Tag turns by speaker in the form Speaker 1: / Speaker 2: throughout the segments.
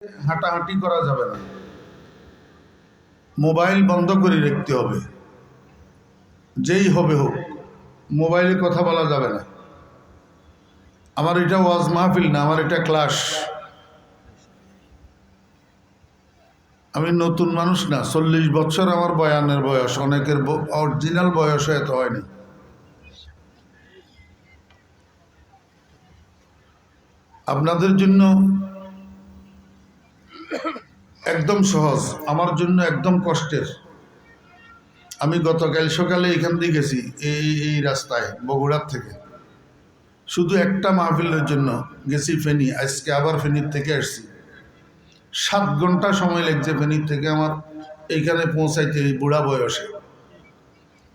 Speaker 1: হাঁটাহাঁটি করা যাবে না, মোবাইল বন্ধ করে রাখতে হবে। যেই হবে হোক, মোবাইলে কথা বলা যাবে না। আমার এটা ওয়াজ মাহফিল না, আমার এটা ক্লাস। আমি নতুন মানুষ না, 40 বছর আমার বয়ানের বয়স, অনেকের অরিজিনাল বয়সও এত হয়নি। আপনাদের জন্য একদম সহজ, আমার জন্য একদম কষ্টের। আমি গতকাল সকালে এখান দিয়ে গেছি, এই রাস্তায় বগুড়ার থেকে, শুধু একটা মাহফিলের জন্য গেছি ফেনী। আজকে আবার ফেনীর থেকে আসছি। 7 ঘন্টা সময় লাগছে ফেনীর থেকে আমার এইখানে পৌঁছাইতে, এই বুড়া বয়সে।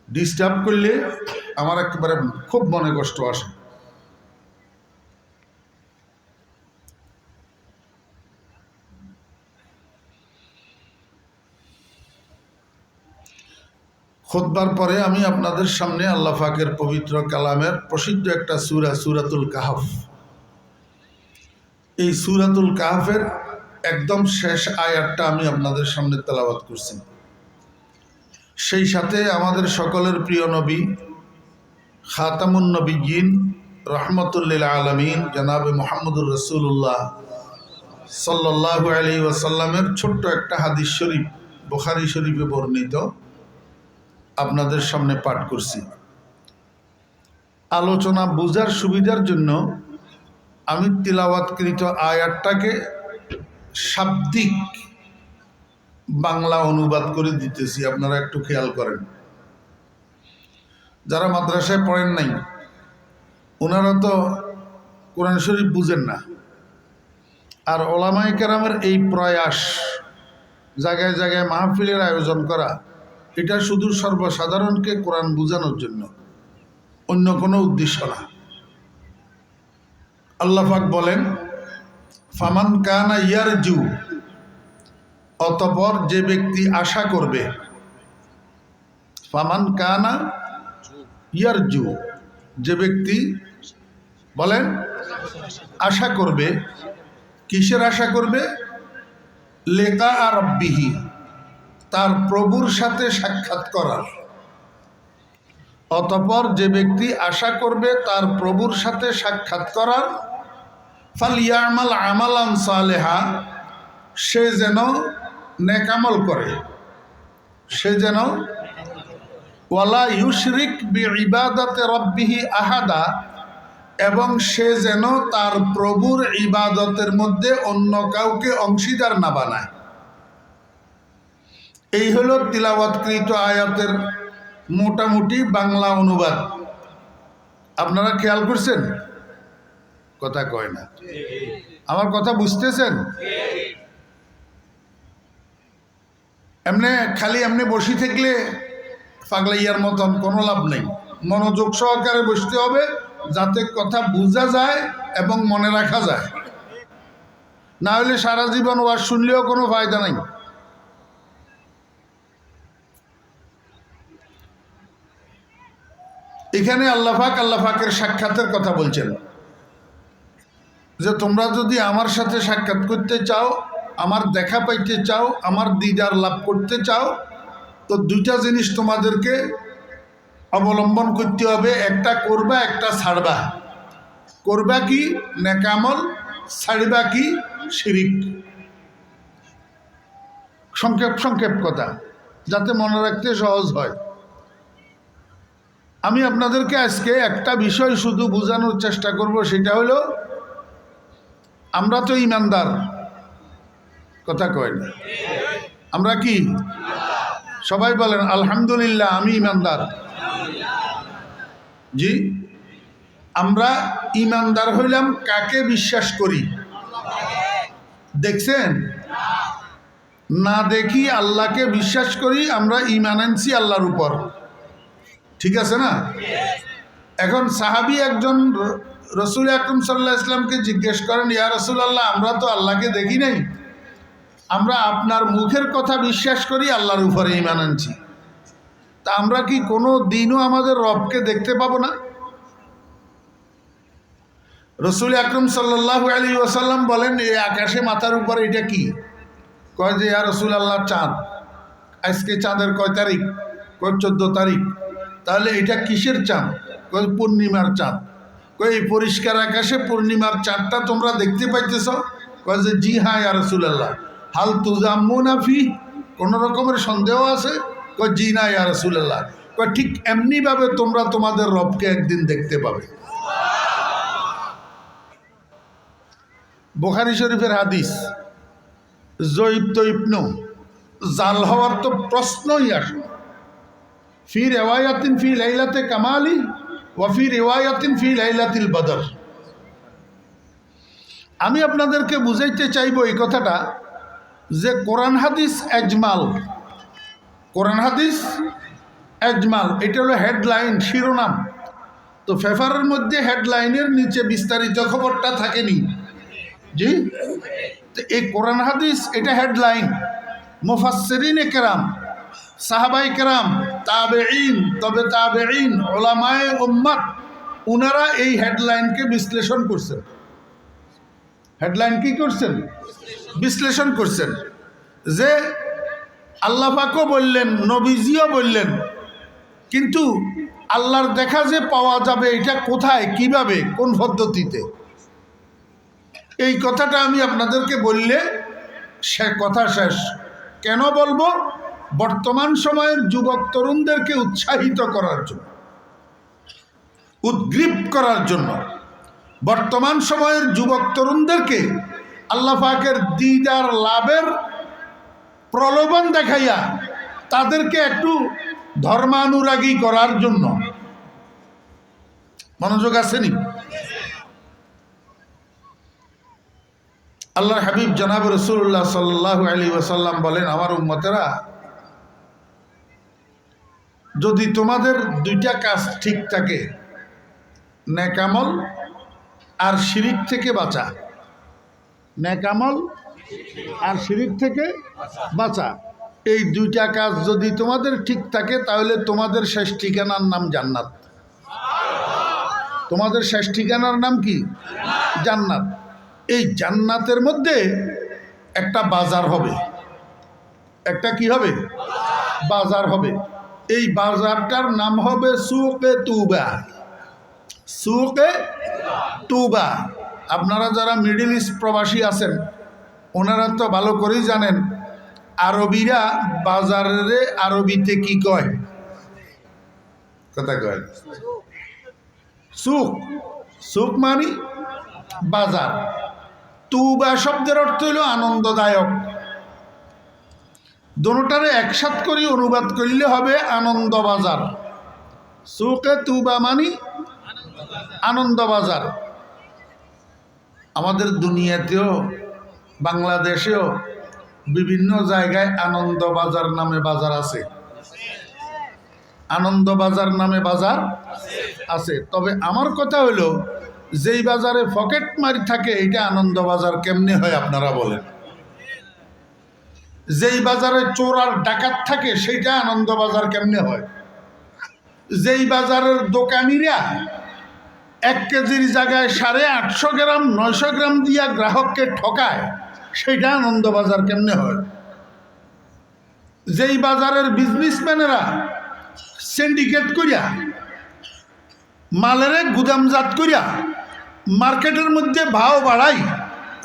Speaker 1: ডিস্টার্ব করলে আমার একেবারে খুব মনে কষ্ট আসে। খুতবার পরে আমি আপনাদের সামনে আল্লাহ পাকের পবিত্র কালামের প্রসিদ্ধ একটা সূরা, সূরাতুল কাহফ, এই সূরাতুল কাহফের একদম শেষ আয়াতটা আমি আপনাদের সামনে তেলাওয়াত করছি। সেই সাথে আমাদের সকলের প্রিয় নবী খাতামুন নবিয়্যিন রহমতুল্লিল আলমিন জনাবে মুহাম্মদুর রাসূলুল্লাহ সাল্লাল্লাহু আলাইহি ওয়াসাল্লামের ছোট্ট একটা হাদিস শরীফ, বুখারী শরীফে বর্ণিত, আপনাদের সামনে পাঠ করছি। আলোচনা বোঝার সুবিধার জন্য আমি তিলাওয়াতকৃত আয়াতটাকে শাব্দিক বাংলা অনুবাদ করে দিতেছি, আপনারা একটু খেয়াল করেন। যারা মাদ্রাসায় পড়েন নাই ওনারা তো কোরআন শরীফ বুঝেন না। আর ওলামায়ে কেরামের এই প্রয়াস, জায়গায় জায়গায় মাহফিলের আয়োজন করা, এটা শুধু সর্বসাধারণকে কোরআন বোঝানোর জন্য, অন্য কোনো উদ্দেশ্য না। আল্লাহ পাক বলেন, ফামান কানা ইয়ারজু, অতঃপর যে ব্যক্তি আশা করবে, ফামান কানা ইয়ারজু, যে ব্যক্তি বলেন আশা করবে। কিসের আশা করবে? লিকা রাব্বিহি, তার প্রভুর সাথে সাক্ষাৎ করার। অতঃপর যে ব্যক্তি আশা করবে তার প্রভুর সাথে সাক্ষাৎ করার, ফালিয়ামাল আমালান সালেহা, সে যেন নেকামল করে, সে যেন ওয়ালা ইউশরিক বিইবাদাতি রাব্বিহি আহাদা, এবং সে যেন তার প্রভুর ইবাদতের মধ্যে অন্য কাউকে অংশীদার না বানায়। এই হলো তিলাওয়াতকৃত আয়াতের মোটামুটি বাংলা অনুবাদ। আপনারা খেয়াল করছেন? কথা কয় না, আমার কথা বুঝতেছেন? এমনি খালি এমনি বসে থাকলে পাগলাইয়ার মতন কোনো লাভ নেই। মনোযোগ সহকারে বসতে হবে, যাতে কথা বোঝা যায় এবং মনে রাখা যায়। না হলে সারা জীবন ওয়াজ শুনলেও কোনো ফায়দা নাই। এখানে আল্লাহ পাকের সাক্ষাতের কথা বলছেন, যে তোমরা যদি আমার সাথে সাক্ষাৎ করতে চাও, আমার দেখা পাইতে চাও, আমার দিদার লাভ করতে চাও, তো 2টা জিনিস তোমাদেরকে অবলম্বন করতে হবে। একটা করবা, একটা ছাড়বা। করবা কি? নেকামল। ছাড়বা কি? শিরিক। সংক্ষেপ কথা, যাতে মনে রাখতে সহজ হয়। আমি আপনাদেরকে আজকে একটা বিষয় শুধু বোঝানোর চেষ্টা করব, সেটা হলো আমরা তো ইমানদার। কথা কয় না? আমরা কি? সবাই বলেন আলহামদুলিল্লাহ, আমি ইমানদার। জি, আমরা ইমানদার হইলাম কাকে বিশ্বাস করি? দেখছেন? না দেখি আল্লাহকে বিশ্বাস করি, আমরা ঈমান আনছি আল্লাহর উপর। ঠিক আছে না? এখন সাহাবী একজন রাসূল আকরাম সাল্লাল্লাহু আলাইহি ওয়াসাল্লামকে জিজ্ঞেস করেন, ইয়া রাসূলুল্লাহ, আমরা তো আল্লাহকে দেখি নাই, আমরা আপনার মুখের কথা বিশ্বাস করি, আল্লাহর উপরে ঈমান আনছি, তা আমরা কি কোনো দিনও আমাদের রবকে দেখতে পাবো না? রসুল আকরম সাল্লাল্লাহু আলাইহি ওয়াসাল্লাম বলেন, এই আকাশে মাথার উপরে এটা কি? কয় যে ইয়া রাসূলুল্লাহ, চাঁদ। আজকে চাঁদের কয় তারিখ? কয় 14 তারিখ। তাহলে এটা কিসের চাঁদ? কয় পূর্ণিমার চাঁদ। কয় এই পরিষ্কার আকাশে পূর্ণিমার চাঁদটা তোমরা দেখতে পাইতেছ? কয় যে জি হ্যাঁ ইয়া রাসূলুল্লাহ। হাল তুজাম্মুনা ফি, কোনো রকমের সন্দেহ আছে? কয় জি না ইয়া রাসূলুল্লাহ। কয় ঠিক এমনিভাবে তোমরা তোমাদের রবকে একদিন দেখতে পাবে। বুখারী শরীফের হাদিস। জয়ীব তৈব নো, জাল হওয়ার তো প্রশ্নই আসে। ফি রিওয়ায়াতিন ফি লাইলাতে কামালি ওয়া ফি রিওয়ায়াতিন ফি লাইলাতিল বদর। আমি আপনাদেরকে বুঝাইতে চাইব এই কথাটা যে কোরআন হাদিস এজমাল, কোরআন হাদিস এজমাল, এটা হলো হেডলাইন, শিরোনাম। তো পেপারের মধ্যে হেডলাইনের নিচে বিস্তারিত খবরটা থাকেনি। জি, এই কোরআন হাদিস এটা হেডলাইন। মুফাসসিরিনে কেরাম, সাহাবায়ে কেরাম, তাবেঈন, তবে তাবেঈন, উলামায়ে উম্মাত, উনারা এই হেডলাইনকে বিশ্লেষণ করছেন। হেডলাইন কি করছেন? বিশ্লেষণ করছেন যে আল্লাহ পাকও বললেন, নবীজিও বললেন, কিন্তু আল্লাহর দেখা যে পাওয়া যাবে এটা কোথায়, কিভাবে, কোন পদ্ধতিতে, এই কথাটা আমি আপনাদেরকে বললে সে কথা শেষ। কেন বলবো? বর্তমান সময়ের যুবক তরুণদেরকে উৎসাহিত করার জন্য, উদ্গ্রীব করার জন্য, বর্তমান সময়ের যুবক তরুণদেরকে আল্লাহ পাকের দিদার লাভের প্রলোভন দেখাইয়া তাদেরকে একটু ধর্মানুরাগী করার জন্য। মনোযোগ আসেনি? আল্লাহর হাবিব জনাব রাসূলুল্লাহ সাল্লাল্লাহু আলাইহি ওয়াসাল্লাম বলেন, আমার উম্মতেরা, যদি তোমাদের দুইটা কাজ ঠিক থাকে, নেক আমল আর শিরিক থেকে বাঁচা, নেক আমল আর শিরিক থেকে বাঁচা, এই দুইটা কাজ যদি তোমাদের ঠিক থাকে তাহলে তোমাদের শেষ ঠিকানার নাম জান্নাত। তোমাদের শেষ ঠিকানার নাম কি? জান্নাত। এই জান্নাতের মধ্যে একটা বাজার হবে। একটা কি হবে? বাজার হবে। এই বাজারটার নাম হবে সুকে তুবা। সুকে তুবা। আপনারা যারা মিডল ইস্ট প্রবাসী আছেন ওনারা তো ভালো করেই জানেন আরবিরা বাজারে আরবিতে কি কয়? কথা কয় সুক। সুক মানে বাজার। তুবা শব্দের অর্থ হইল আনন্দদায়ক। দোনোটারে একসাথ করে অনুবাদ করলে হবে আনন্দ বাজার। সুকে তুবা মানে আনন্দ বাজার। আমাদের দুনিয়াতেও বাংলাদেশেও বিভিন্ন জায়গায় আনন্দ বাজার নামে বাজার আছে। আনন্দ বাজার নামে বাজার আছে। তবে আমার কথা হলো যেই বাজারে পকেট মারি থাকে এটা আনন্দ বাজার কেমনে হয় আপনারা বলেন? যেই বাজারে চোর আর ডাকাত থাকে সেইটা আনন্দ বাজার কেমনে হয়? যেই বাজারের দোকানিরা 1 কেজির জায়গায় 850 গ্রাম 900 গ্রাম দিয়া গ্রাহককে ঠকায় সেটা আনন্দ বাজার কেমনে হয়? যেই বাজারের বিজনেসম্যানেরা সিন্ডিকেট করিয়া মালের গুদামজাত করিয়া মার্কেটের মধ্যে ভাও বাড়াই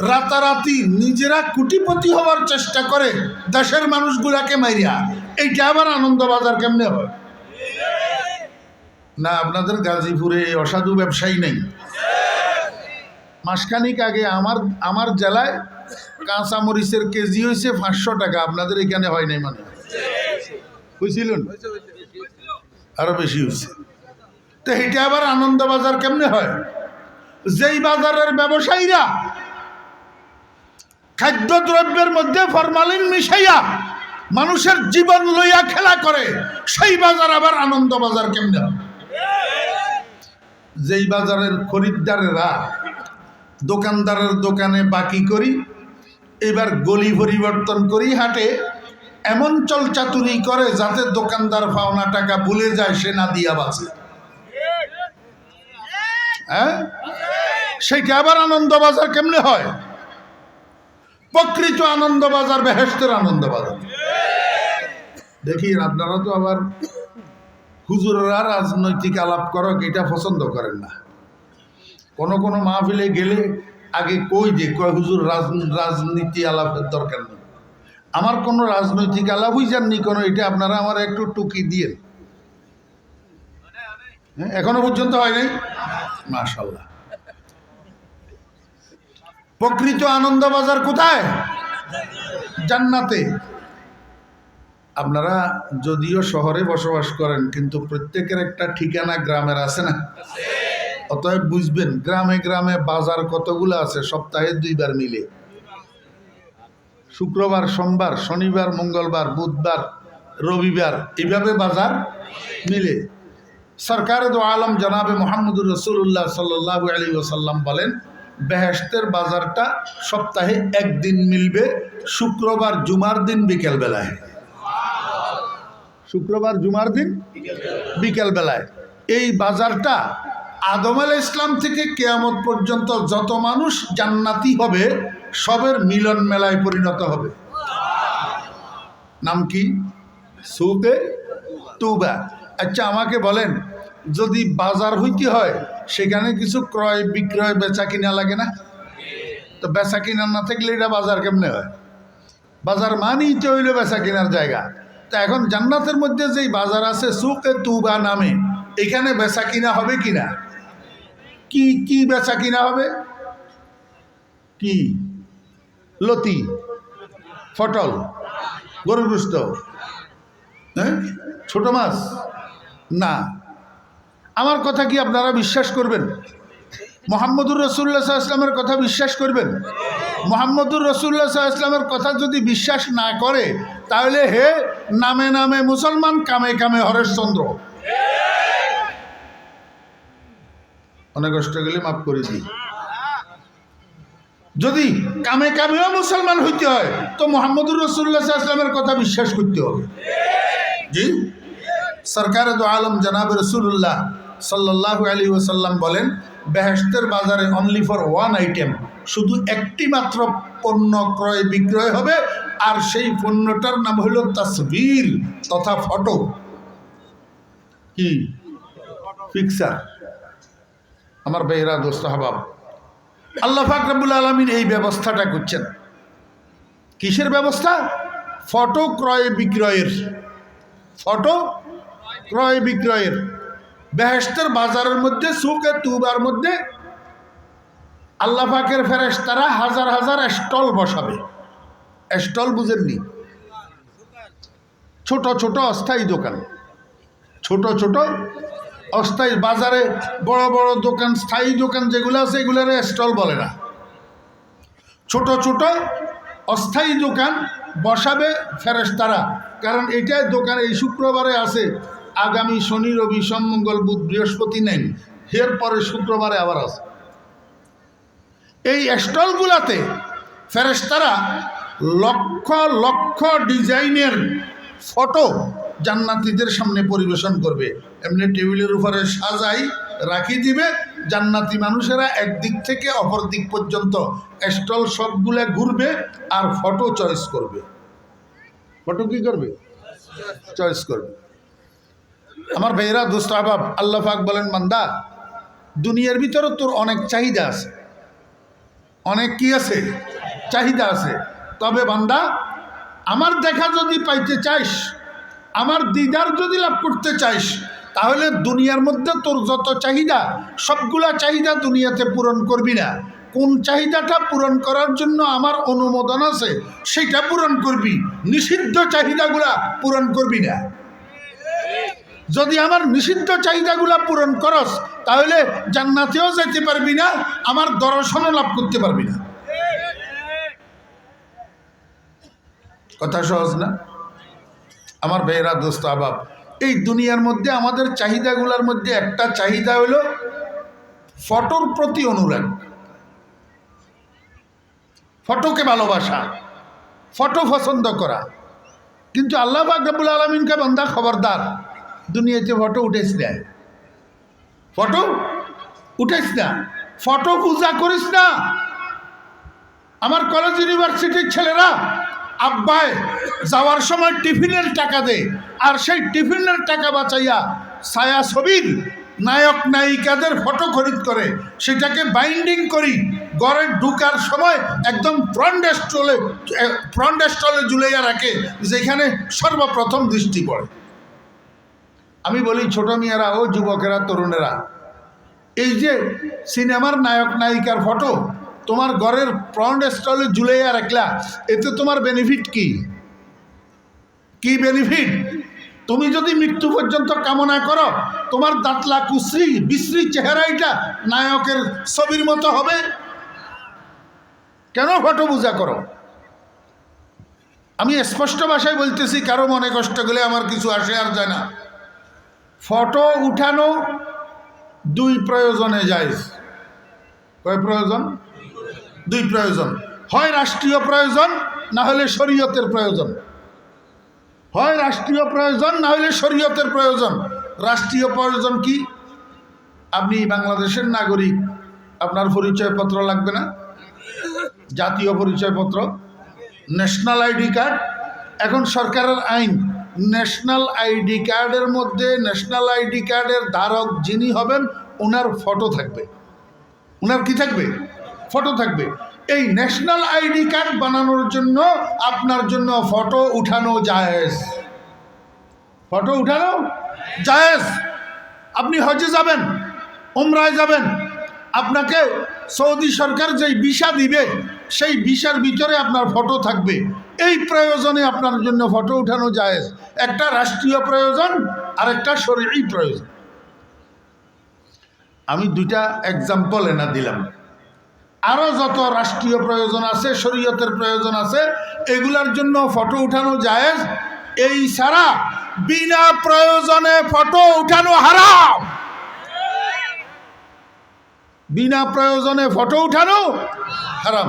Speaker 1: রাতারাতি নিজেরা কোটিপতি হওয়ার চেষ্টা করে দেশের মানুষগুলাকে মাইরিয়া, এইটা আবার আনন্দ বাজার কেমনে হয়? না, আপনাদের গাজীপুরে অসাধু ব্যবসায়ী নেই? মাসখানিক আগে আমার জেলায় কাঁচা মরিচের কেজি হয়েছে 500 টাকা। আপনাদের এখানে হয় নাই? মানে বুঝছিল আরো বেশি হয়েছে। তো এটা আবার আনন্দ বাজার কেমনে হয়? যেই বাজারের ব্যবসায়ীরা খাদ্যদ্রব্যের মধ্যে ফরমালিন মিশাইয়া মানুষের জীবন লইয়া খেলা করে সেই বাজার আবার আনন্দ বাজার কেমনে হয়? যেই বাজারের খরিদ্দারেরা দোকানদারের দোকানে বাকি করি এবার গলি পরিবর্তন করি হাটে, এমন চলচাতুরি করে যাতে দোকানদার পাওনা টাকা ভুলে যায়, সে না দিয়া বাঁচে। হ্যাঁ, সেইটা আবার আনন্দবাজার কেমনে হয়? প্রকৃত আনন্দবাজার বেহেশতের আনন্দবাজার। দেখি আপনারা তো আবার হুজুররা রাজনৈতিক আলাপ করক এটা পছন্দ করেন না। কোন কোন মাহফিলে গেলে আগে কই যে কয় হুজুর রাজনীতি আলাপের দরকার নেই। আমার কোনো রাজনৈতিক আলাপই জাননি কোনো, এটা আপনারা আমার একটু টুকি দিয়ে এখনো পর্যন্ত হয় নাই। মাশাআল্লাহ। প্রকৃত আনন্দবাজার কোথায়? জান্নাতে। আপনারা যদিও শহরে বসবাস করেন কিন্তু প্রত্যেকের একটা ঠিকানা গ্রামের আছে না? অতএব বুঝবেন গ্রামে গ্রামে বাজার কতগুলো আছে, সপ্তাহে 2 বার মিলে, শুক্রবার, সোমবার, শনিবার, মঙ্গলবার, বুধবার, রবিবার, এইভাবে বাজার মিলে। সরকার দো আলম জনাবে মোহাম্মদুর রসুল্লাহ সাল্লাল্লাহু আলাইহি ওয়াসাল্লাম বলেন, বেহেশতের বাজারটা সপ্তাহে 1 দিন মিলবে, শুক্রবার জুমার দিন বিকেল বেলায়। শুক্রবার জুমার দিন বিকেল বেলায়। এই বাজারটা আদম আলাইহিস ইসলাম থেকে কিয়ামত পর্যন্ত যত মানুষ জান্নাতি হবে সবের মিলন মেলায় পরিণত হবে। নাম কি? সুকে তুবা। আচ্ছা আমাকে বলেন, যদি বাজার হইতে হয় সেখানে কিছু ক্রয় বিক্রয় বেচা কিনা লাগে না? তো বেচা কিনা না থাকলে এটা বাজার কেমনে হয়? বাজার মানেই তো হইল বেচা কিনার জায়গা। তা এখন জান্নাতের মধ্যে যেই বাজার আছে সুকে তুবা নামে, এখানে বেচা কিনা হবে কিনা? কি কি বেচা কিনা হবে? কি? লতি, ফটল, গরুর গোশত, হ্যাঁ, ছোট মাছ না। আমার কথা কি আপনারা বিশ্বাস করবেন? মুহাম্মদুর রাসূলুল্লাহ সাল্লাল্লাহু আলাইহি ওয়াসাল্লামের কথা বিশ্বাস করবেন? মুহাম্মদুর রাসূলুল্লাহ সাল্লাল্লাহু আলাইহি ওয়াসাল্লামের কথা যদি বিশ্বাস না করে তাহলে হে নামে নামে মুসলমান, কামে কামে হরেশচন্দ্র। অনেক কষ্ট গেলে মাফ করে দিই। যদি কামে কামেও মুসলমান হইতে হয় তো মুহাম্মদুর রাসূলুল্লাহ সাল্লাল্লাহু আলাইহি ওয়াসাল্লামের কথা বিশ্বাস করতে হবে। জি, সরকার দো আলম জনাব রাসূলুল্লাহ সাল্লাল্লাহু আলাইহি ওয়াসাল্লাম বলেন, বেহেশতের বাজারে অনলি ফর 1 আইটেম, শুধু একটি মাত্র পণ্য ক্রয় বিক্রয় হবে, আর সেই পণ্যটার নাম হলো তাসবির তথা ফটো। কি? পিকচার। আমার বেহরা দোস্ত হাবাব, আল্লাহ পাক রব্বুল আলামিন এই ব্যবস্থাটা করছেন। কিসের ব্যবস্থা? ফটো ক্রয় বিক্রয়ের। ফটো ক্রয় বিক্রয়ের। বেহেশতের বাজারের মধ্যে সুকে তুবার মধ্যে আল্লাহ পাকের ফেরেশতারা হাজার হাজার স্টল বসাবে। স্টল বুঝেননি? ছোট ছোট অস্থায়ী দোকান। ছোট ছোট অস্থায়ী, বাজারে বড় বড় দোকান, স্থায়ী দোকান যেগুলো আছে এগুলোর স্টল বলে না। ছোট ছোট অস্থায়ী দোকান বসাবে ফেরেশতারা। কারণ এটা দোকান এই শুক্রবারে আছে, আগামী শনি, রবি, সোম, মঙ্গল, বুধ, বৃহস্পতি নেই, এরপরে শুক্রবারে আবার আছে। এই স্টলগুলাতে ফেরেশতারা লক্ষ লক্ষ ডিজাইনের ফটো জান্নাতীদের সামনে পরিবেশন করবে। এমনি টেবিলের উপরে সাজাই রাখি দিবে, জান্নাতি মানুষেরা একদিক থেকে অপর দিক পর্যন্ত স্টল সবগুলা ঘুরবে আর ফটো চয়েস করবে। ফটো কি করবে? চয়েস করবে। আমার ভাইরা দোস্ত আহবাব, আল্লাহ পাক বলেন, বান্দা দুনিয়ার ভিতরে তোর অনেক চাহিদা আছে, অনেক কি আছে? চাহিদা আছে। তবে বান্দা আমার দেখা যদি পাইতে চাইস, আমার দিদার যদি লাভ করতে চাইস, তাহলে দুনিয়ার মধ্যে তোর যত চাহিদা সবগুলা চাহিদা দুনিয়াতে পূরণ করবি না। কোন চাহিদাটা পূরণ করার জন্য আমার অনুমোদন আছে সেটা পূরণ করবি, নিষিদ্ধ চাহিদাগুলা পূরণ করবি না। যদি আমার নিষিদ্ধ চাহিদাগুলা পূরণ করস তাহলে জান্নাতেও যেতে পারবি না, আমার দর্শনও লাভ করতে পারবি না। কথা সহজ না? আমার ভাইয়েরা দোস্ত আহবাব, এই দুনিয়ার মধ্যে আমাদের চাহিদাগুলোর মধ্যে একটা চাহিদা হলো ফটোর প্রতি অনুরাগ, ফটোকে ভালোবাসা, ফটো পছন্দ করা। কিন্তু আল্লাহ পাক রব্বুল আলামিনকে বান্দা খবরদার, দুনিয়াতে ফটো উঠেছ না, ফটো উঠেছ না। ফটো পূজা করিস না। আমার কলেজ ইউনিভার্সিটির ছেলেরা আব্বায় যাওয়ার সময় টিফিনের টাকা দেয়, আর সেই টিফিনের টাকা বাঁচাইয়া ছায়া ছবির নায়ক নায়িকাদের ফটো খরিদ করে, সেটাকে বাইন্ডিং করি ঘরে ঢুকার সময় একদম ফ্রন্ট স্টলে ঝুলাইয়া রাখে, যেখানে সর্বপ্রথম দৃষ্টি পড়ে। আমি বলি, ছোট মেয়েরা ও যুবকেরা, তরুণেরা, এই যে সিনেমার নায়ক নায়িকার ফটো তোমার ঘরের ফ্রন্ট স্টলে ঝুলাইয়া রাখলা, এতে তোমার বেনিফিট কি? কি বেনিফিট? তুমি যদি মৃত্যু পর্যন্ত কামনা করো, তোমার দাঁতলা কুশ্রী বিশ্রী চেহারাইটা নায়কের ছবির মতো হবে। কেন ফটো পূজা করো? আমি স্পষ্ট ভাষায় বলতেছি, কারো মনে কষ্ট গেলে আমার কিছু আসে আর যায় না। ফটো উঠানো দুই প্রয়োজনে যায়। কয় প্রয়োজন? দুই প্রয়োজন। হয় রাষ্ট্রীয় প্রয়োজন, না হলে শরীয়তের প্রয়োজন। হয় রাষ্ট্রীয় প্রয়োজন, না হলে শরীয়তের প্রয়োজন। রাষ্ট্রীয় প্রয়োজন কি? আপনি বাংলাদেশের নাগরিক, আপনার পরিচয়পত্র লাগবে না? জাতীয় পরিচয়পত্র, ন্যাশনাল আইডি কার্ড। এখন সরকারের আইন, ন্যাশনাল আইডি কার্ডের মধ্যে ন্যাশনাল আইডি কার্ডের ধারক যিনি হবেন, ওনার ফটো থাকবে। ওনার কি থাকবে? ফটো থাকবে। এই ন্যাশনাল আইডি কার্ড বানানোর জন্য আপনার জন্য ফটো উঠানো জায়েজ। ফটো উঠানো জায়েজ। আপনি হজে যাবেন, উমরায় যাবেন, আপনাকে সৌদি সরকার যেই ভিসা দিবে, সেই ভিসার ভিতরে আপনার ফটো থাকবে। এই প্রয়োজনে আপনার জন্য ফটো উঠানো জায়েজ। একটা রাষ্ট্রীয় প্রয়োজন আর একটা শরীয়ী প্রয়োজন। আমি দুইটা এক্সাম্পল এনে দিলাম। আরও যত রাষ্ট্রীয় প্রয়োজন আছে, শরীয়তের প্রয়োজন আছে, এগুলার জন্য ফটো উঠানো জায়েজ। এই ছাড়া বিনা প্রয়োজনে ফটো উঠানো হারাম। বিনা প্রয়োজনে ফটো উঠানো হারাম।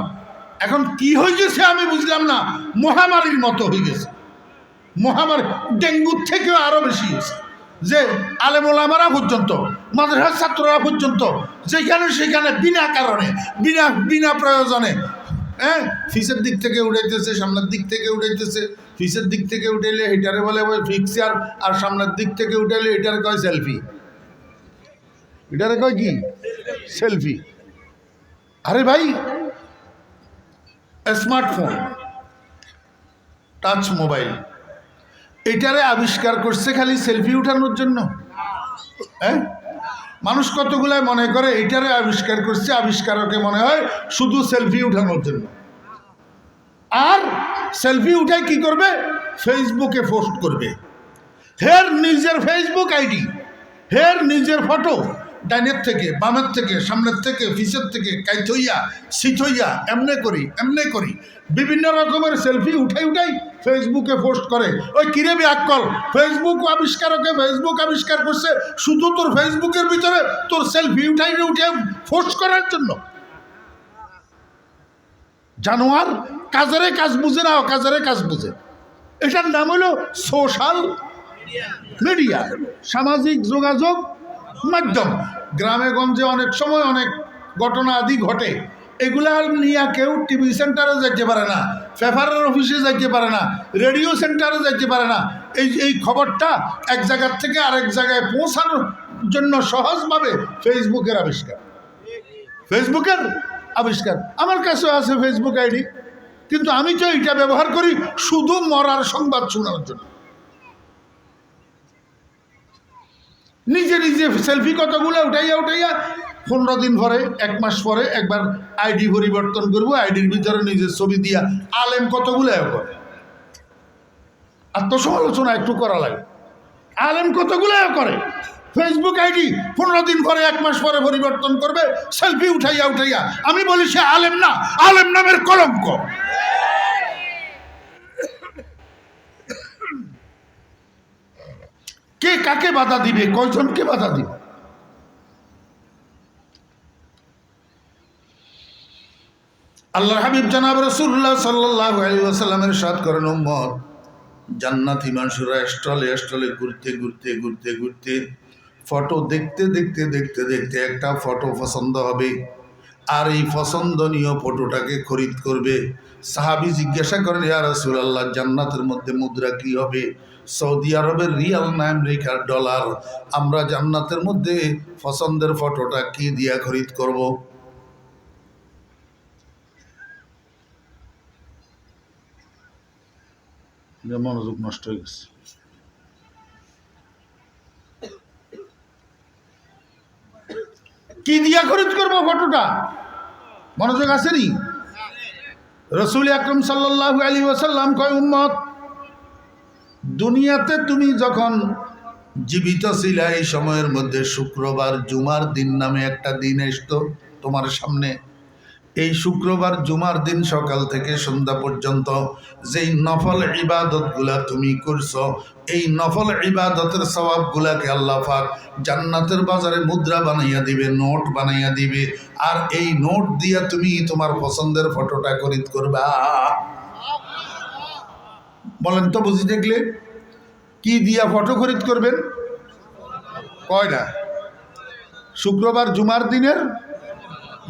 Speaker 1: এখন কি হয়ে গেছে আমি বুঝলাম না, মহামারীর মতো হয়ে গেছে। মহামারী, ডেঙ্গুর থেকেও আরো বেশি হয়েছে, যে আলেম ওলামারা পর্যন্ত, মাদ্রাসার ছাত্ররা পর্যন্ত যেখানে সেখানে বিনা কারণে, বিনা প্রয়োজনে, হ্যাঁ, ফিসের দিক থেকে উঠাইতেছে, সামনের দিক থেকে উঠাইতেছে। ফিসের দিক থেকে উঠাইলে এটারে বলে ফিক্সার, আর সামনের দিক থেকে উঠাইলে এটারে কয় সেলফি। এটারে কয় কি? সেলফি। আরে ভাই, স্মার্টফোন, টাচ মোবাইল, এটারে আবিষ্কার করছে খালি সেলফি উঠানোর জন্য। হ্যাঁ, মানুষ কতগুলাই মনে করে এটারে আবিষ্কার করছে, আবিষ্কারকে মনে হয় শুধু সেলফি উঠানোর জন্য। আর সেলফি উঠাই কি করবে? ফেসবুকে পোস্ট করবে। হের নিজের ফেসবুক আইডি, হের নিজের ফটো, ডাইনের থেকে, বামের থেকে, সামনের থেকে, পিছের থেকে, কাইথইয়া সিথইয়া, এমনে করি বিভিন্ন রকমের সেলফি উঠাই ফেসবুকে পোস্ট করে। ওই কিরে বিয়াক্কল, ফেসবুক আবিষ্কার করছে শুধু তোর ফেসবুকের ভিতরে তোর সেলফি উঠে পোস্ট করার জন্য। জানোয়ার, কাজেরে কাজ বুঝে না, কাজেরে কাজ বুঝে। এটার নাম হলো সোশ্যাল মিডিয়া, সামাজিক যোগাযোগ মাধ্যম। গ্রামে গঞ্জে অনেক সময় অনেক ঘটনা আদি ঘটে, এগুলা নিয়ে কেউ টিভি সেন্টারে যাইতে পারে না, পেপারের অফিসে যাইতে পারে না, রেডিও সেন্টারে যাইতে পারে না। এই খবরটা এক জায়গার থেকে আরেক জায়গায় পৌঁছানোর জন্য সহজভাবে ফেসবুকের আবিষ্কার। আমার কাছেও আছে ফেসবুক আইডি, কিন্তু আমি তো এটা ব্যবহার করি শুধু মরার সংবাদ শোনার জন্য। নিজে সেলফি কতগুলো উঠাইয়া 15 দিন পরে, 1 মাস পরে একবার আইডি পরিবর্তন করবো, আইডির ভিতরে নিজের ছবি দিয়া। আলেম কতগুলো করে, আত্মসমালোচনা একটু করা লাগে। আলেম কতগুলো করে, ফেসবুক আইডি 15 দিন পরে, 1 মাস পরে পরিবর্তন করবে, সেলফি উঠাইয়া। আমি বলি সে আলেম না, আলেম নামের কলঙ্ক। কে কাকে বাধা দিবে, কয়জনকে বাধা দিবে? আল্লাহর হাবিব জনাব রাসূলুল্লাহ সাল্লাল্লাহু আলাইহি ওয়াসাল্লামের ইরশাদ করেন, উম্মত জান্নাতি মানুষরা স্টলে ঘুরতে ফটো দেখতে একটা ফটো পছন্দ হবে, আর এই পছন্দনীয় ফটোটাকে খরিদ করবে। সাহাবী জিজ্ঞাসা করেন, ইয়া রাসূলুল্লাহ, জান্নাতের মধ্যে মুদ্রা কি হবে? সৌদি আরবের রিয়াল না আমেরিকার ডলার? আমরা জান্নাতের মধ্যে পছন্দের ফটোটা কি দিয়া খরিদ করব? মনোযোগ নষ্ট হয়ে গেছে। কি দিয়া খরিদ করব ফটোটা? মনোযোগ আসেনি? রাসূল আকরাম সাল্লাল্লাহু আলাইহি ওয়াসাল্লাম কয়, উম্মত, দুনিয়াতে তুমি যখন জীবিত ছিলা এই সময়ের মধ্যে শুক্রবার জুমার দিন নামে একটা দিন আসতো তোমার সামনে। এই শুক্রবার জুমার দিন সকাল থেকে সন্ধ্যা পর্যন্ত যেই নফল ইবাদতগুলা তুমি করছো, এই নফল ইবাদতের সওয়াবগুলাকে আল্লাহ পাক জান্নাতের বাজারে মুদ্রা বানাইয়া দিবে, নোট বানাইয়া দিবে। আর এই নোট দিয়া তুমি তোমার পছন্দের ফটোটা খরিদ করবা। বলেন তো, বুঝি দেখলে কি দিয়া ফটো খরিদ করবেন? কয়টা? শুক্রবার জুমার দিনের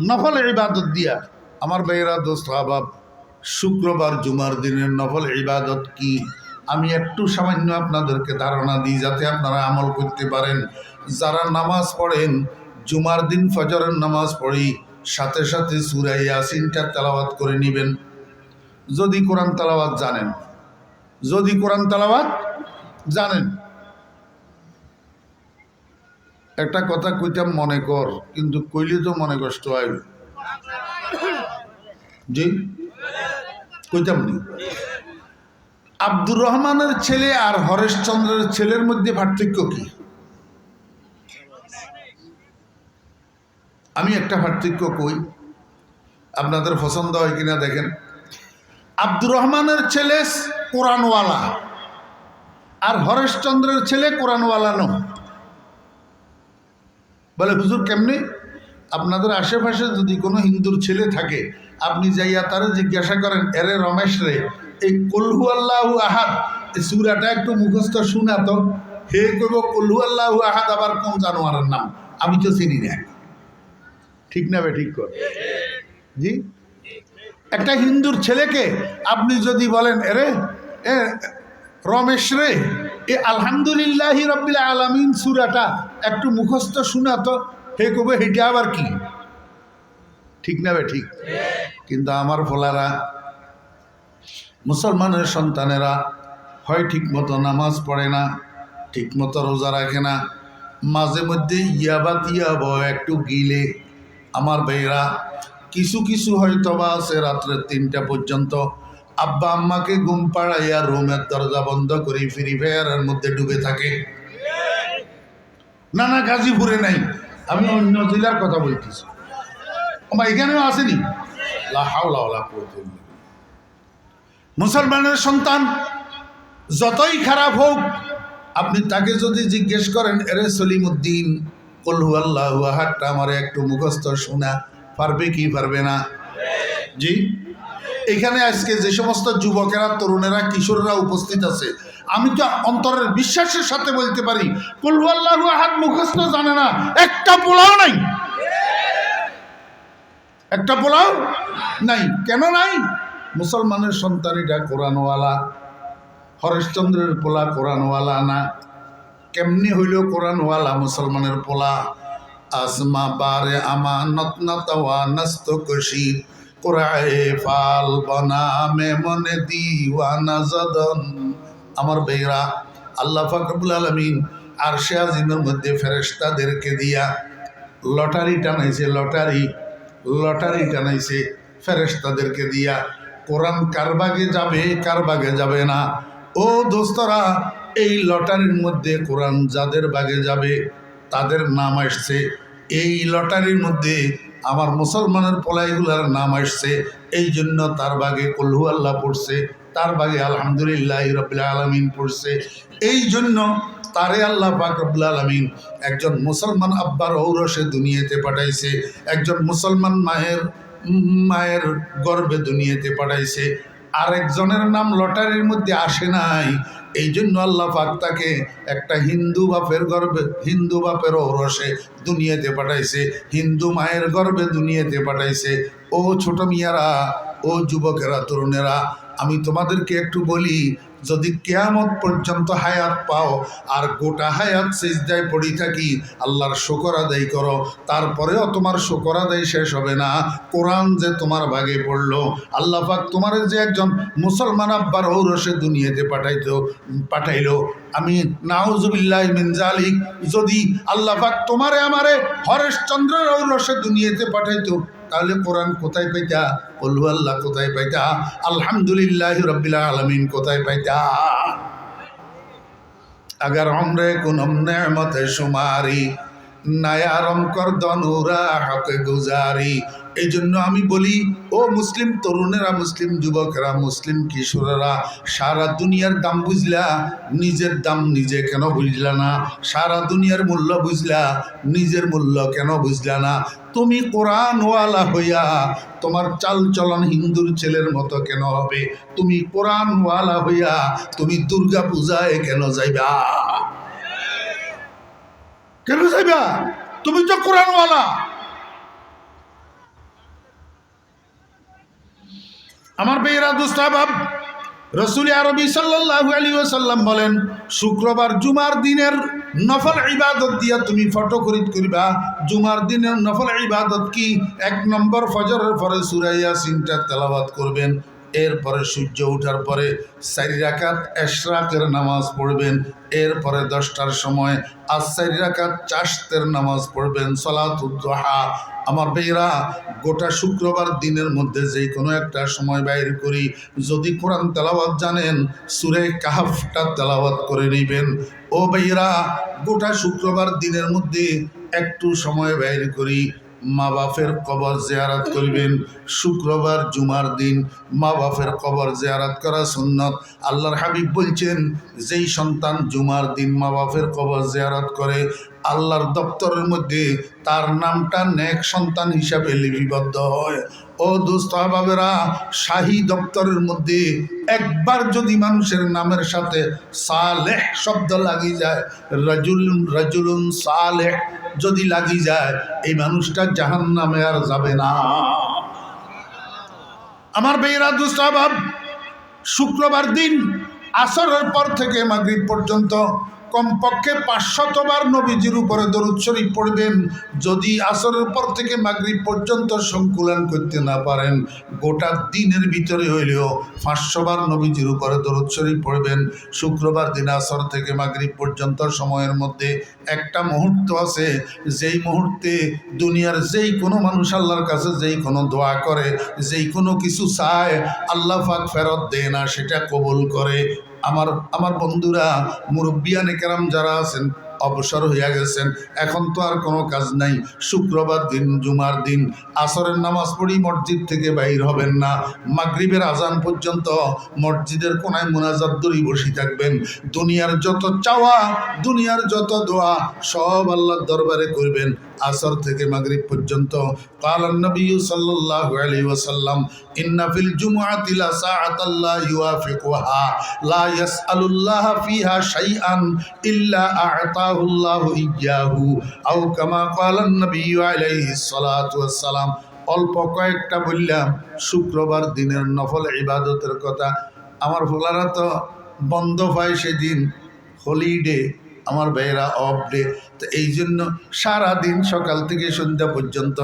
Speaker 1: নফল ইবাদত দিয়া। আমার ভাইয়েরা, দোস্ত আহবাব, শুক্রবার জুমার দিনের নফল ইবাদত কি আমি একটু সামান্য আপনাদেরকে ধারণা দিই, যাতে আপনারা আমল করতে পারেন। যারা নামাজ পড়েন, জুমার দিন ফজরের নামাজ পড়ি, সাথে সাথে সূরা ইয়াসিনটা তেলাওয়াত করে নেবেন। যদি কোরআন তেলাওয়াত জানেন, যদি কোরআন তেলাওয়াত জানেন। একটা কথা কইতাম, মনে কর, কিন্তু কইলে তো মনে কষ্ট হয়। জি কইতাম নি। আব্দুর রহমানের ছেলে আর হরেশচন্দ্রের ছেলের মধ্যে পার্থক্য কি? আমি একটা পার্থক্য কই, আপনাদের পছন্দ হয় কিনা দেখেন। আব্দুর রহমানের ছেলে কোরআনওয়ালা, আর হরেশচন্দ্রের ছেলে কোরআনওয়ালা নয়। বলে, হুজুর কেমনে? আপনাদের আশেপাশে যদি কোনো হিন্দুর ছেলে থাকে, আপনি যাইয়া তারে জিজ্ঞাসা করেন, এরে রমেশ রে, এই কুল আল্লাহু আহাদ এই সূরাটা একটু মুখস্থ শোনা তো। হে কইব, কুল আল্লাহু আহাদ আবার কোন জানোয়ারের নাম? আমি তো চিনি না। ঠিক না বে ঠিক কর? জি, একটা হিন্দুর ছেলেকে আপনি যদি বলেন, এরে এ রমেশ রে, এ আলহামদুলিল্লাহি রাব্বিল আলামিন সূরাটা একটু মুখস্থ শোনা তো, হে কবে হেটা আবার কি? ঠিক না বে ঠিক? কিন্তু আমার ফলারা, মুসলমানের সন্তানেরা হয় ঠিক মতো নামাজ পড়ে না, ঠিক মতো রোজা রাখে না, মাঝে মধ্যে ইয়াব একটু গিলে। আমার ভাইয়েরা, কিছু কিছু হয়তো বা আছে রাত্রে 3টা পর্যন্ত আব্বা আম্মাকে ঘুম পাড়াইয়া রুমের দরজা বন্ধ করে ফ্রি ফায়ারের মধ্যে ডুবে থাকে। না না, গাজীপুরে নাই, আমি অন্য জেলার কথা বলতেছি। আমার এখানেও আসেনি। লা হাওলা ওয়ালা কুওয়াতা ইল্লা বিল্লাহ। মুসলমানের সন্তান যতই খারাপ হোক, আপনি তাকে যদি জিজ্ঞেস করেন, এরে সলিমউদ্দিন, কুল হুয়াল্লাহু আহাদটা আমারে একটু মুখস্থ শোনা, পারবে কি পারবে না? জি, এখানে আজকে যে সমস্ত যুবকেরা, তরুণেরা, কিশোররা উপস্থিত আছে, আমি তো অন্তরের বিশ্বাসের সাথে বলতে পারি, কুল হুয়াল্লাহু আহাদ মুখস্থ জানে না একটা পোলাও নাই, একটা পোলাও নাই। কেন নাই? মুসলমানের সন্তানিটা কোরআনওয়ালা, হরেশচন্দ্রের পোলা কোরআনওয়ালা না। কেমনি হইল কোরআনওয়ালা মুসলমানের পোলা? আসমা বারে আমানত নাতওয়া নস্ত কশিদ কোরআয়ে ফাল বনা মে মনে দিওয়ানা জদন। আমার বেরা, আল্লাহ পাক রব্বুল আলামিন আরশে আজিমের মধ্যে ফেরেশতাদেরকে দিয়া লটারি টানাইছে, লটারি টানাইছে ফেরেশতাদেরকে দিয়া। কোরআন কার ভাগে যাবে, কার ভাগে যাবে না। ও দোস্তরা, এই লটারির মধ্যে কোরআন যাদের ভাগে যাবে তাদের নাম আসছে। এই লটারির মধ্যে আমার মুসলমানের পোলাইগুলার নাম আসছে। এই জন্য তার ভাগে কুল হুয়াল্লাহ পড়ছে, তার ভাগে আলহামদুলিল্লাহি রাব্বিল আলামিন পড়ছে। এই জন্য তারে আল্লাহ পাক রব্বুল আলামিন একজন মুসলমান আব্বার ঔরসে দুনিয়াতে পাঠাইছে, একজন মুসলমান মায়ের গর্ভে দুনিয়াতে পাঠাইছে। আরেকজনের নাম লটারির মধ্যে আসে নাই, এই জন্য আল্লাহ পাক তাকে একটা হিন্দু বাপের গর্ভে, হিন্দু বাপের ঔরসে দুনিয়াতে পাঠাইছে, হিন্দু মায়ের গর্ভে দুনিয়াতে পাঠাইছে। ও ছোট মিয়ারা, ও যুবকেরা, তরুণেরা, আমি তোমাদেরকে একটু বলি, যদি কিয়ামত পর্যন্ত হায়াত পাও আর গোটা হায়াত সিজদায় পড়ি থাকি, আল্লাহর শুকর আদায় করো, তারপরেও তোমার শুকর আদায় শেষ হবে না। কোরআন যে তোমার ভাগে পড়লো, আল্লাহ পাক তোমার যে একজন মুসলমান আব্বার ঔরসে দুনিয়াতে পাঠাইলো, আমি নাউজুবিল্লাহি মিন জালিক, যদি আল্লাহ পাক তোমারে আমারে হরেশচন্দ্রের ঔরসে দুনিয়াতে পাঠাইতো, তাহলে কোরআন কোথায় পাইতা? বলু আল্লাহ কোথায় পাইতা? আলহামদুলিল্লাহি রাব্বিল আলামিন কোথায় পাইতা? अगर हमरे कुनम नेमत शुमारी নায়ারম কর দনুরা হক গুজারি। এই জন্য আমি বলি, ও মুসলিম তরুণেরা, মুসলিম যুবকেরা, মুসলিম কিশোরেরা, সারা দুনিয়ার দাম বুঝলা, নিজের দাম নিজে কেন বুঝলা না? সারা দুনিয়ার মূল্য বুঝলা, নিজের মূল্য কেন বুঝলা না? তুমি কোরআনওয়ালা হইয়া তোমার চাল চলন হিন্দুর ছেলের মতো কেন হবে? তুমি কোরআনওয়ালা হইয়া তুমি দুর্গা পূজায় কেন যাইবা? কেন যাইবা? তুমি তো কোরআনওয়ালা। আমার বেয়েরা দুস্তাবাব, রসুল আরবি সাল্লাল্লাহু আলাইহি ওয়াসাল্লাম বলেন, শুক্রবার জুমার দিনের নফল ইবাদত দিয়া তুমি ফটো খরিদ করিবা। জুমার দিনের নফল ইবাদত কি? 1 নম্বর ফজরের পরে সূরা ইয়াসিনটা তেলাওয়াত করবেন, এরপরে সূর্য ওঠার পরে 4 রাকাত ইশরাকের নামাজ পড়বেন, এরপরে 10টার সময় আর 4 রাকাত চাশতের নামাজ পড়বেন, সালাতুদ দুহা। আমার ভাইরা, গোটা শুক্রবার দিনের মধ্যে যে কোনো একটা সময় বাইর করি, যদি কোরআন তেলাওয়াত জানেন, সূরা কাহফটা তেলাওয়াত করে নেবেন। ও ভাইরা, গোটা শুক্রবার দিনের মধ্যে একটু সময় বাইর করি মা বাপের কবর জিয়ারত করবেন। শুক্রবার জুমার দিন মা বাপের কবর জিয়ারত করা সুন্নত। আল্লাহর হাবিব বলছেন, যেই সন্তান জুমার দিন মা বাপের কবর জিয়ারত করে, আল্লাহর দপ্তরের মধ্যে তার নামটা নেক সন্তান হিসাবে লিপিবদ্ধ হয়। ও দোস্ত বাবেরা, শাহী দপ্তরের মধ্যে একবার যদি মানুষের নামের সাথে সালেহ শব্দ লাগি যায়, রাজুলুন সালেহ যদি লাগি যায়, এই মানুষটা জাহান্নামে আর যাবে না। আমার বেয়েরা দুস্তাবাব, শুক্রবার দিন আসরের পর থেকে মাগরিব পর্যন্ত কমপক্ষে 500 বার নবীজির উপরে দরুদ শরীফ পড়বেন। যদি আসরের পর থেকে মাগরিব পর্যন্ত সংকুলন করতে না পারেন, গোটা দিনের ভিতরে হইলেও 500 বার নবীজির উপরে দরুদ শরীফ পড়বেন। শুক্রবার দিন আসর থেকে মাগরিব পর্যন্ত সময়ের মধ্যে একটা মুহূর্ত আছে, যেই মুহূর্তে দুনিয়ার যেই কোনো মানুষ আল্লাহর কাছে যেই কোনো দোয়া করে, যেই কোনো কিছু চায়, আল্লাহ পাক ফেরত দেয় না, সেটা কবুল করে। আমার বন্ধুরা, মুরব্বিয়ানে কেরাম যারা আছেন, অবসর হইয়া গেছেন, এখন তো আর কোনো কাজ নাই। শুক্রবার দিন জুমার দিন আসরের নামাজ পড়ি মসজিদ থেকে বাইর হবেন না, মাগরিবের আজান পর্যন্ত মসজিদের কোনায় মুনাজাত দড়ি বসে থাকবেন। দুনিয়ার যত চাওয়া, দুনিয়ার যত দোয়া, সব আল্লাহর দরবারে করবেন আসর থেকে মাগরিব পর্যন্ত। কালান নবী সাল্লাল্লাহু আলাইহি ওয়াসাল্লাম, ইন্না ফিল জুমআতি লা সাআতান লা ইউয়াফিকুহা লা ইয়াসআলুল্লাহ ফিহা শাইআন ইল্লা আ'তাহুল্লাহু ইয়্যাহু আও কামা কালান নবী আলাইহিস সালাতু ওয়াস সালাম। অল্প কয়েকটা বললাম শুক্রবার দিনের নফল ইবাদতের কথা। আমার ফলারা তো বন্ধ পায় সেদিন, হলিডে, আমার ভাইয়েরা অফ ডে। তো এই জন্য সারাদিন সকাল থেকে সন্ধ্যা পর্যন্ত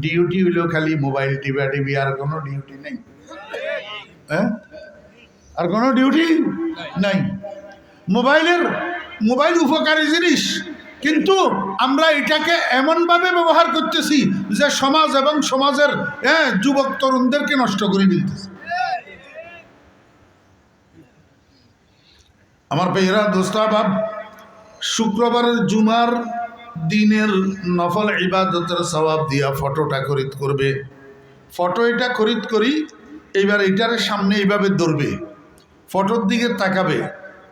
Speaker 1: ডিউটি হইলেও খালি মোবাইল টিভা টিভি, আর কোনো ডিউটি নেই। হ্যাঁ, আর কোনো ডিউটি নাই। মোবাইল উপকারী জিনিস, কিন্তু আমরা এটাকে এমনভাবে ব্যবহার করতেছি যে সমাজ এবং সমাজের যুবক তরুণদেরকে নষ্ট করে দিতেছি। আমার ভাইয়েরা দোস্তাবাব, শুক্রবারের জুমার দিনের নফল ইবাদতের সওয়াব দিয়া ফটোটা খরিদ করবে। ফটো এটা খরিদ করি, এইবার এটার সামনে এইভাবে ধরবে, ফটোর দিকে তাকাবে,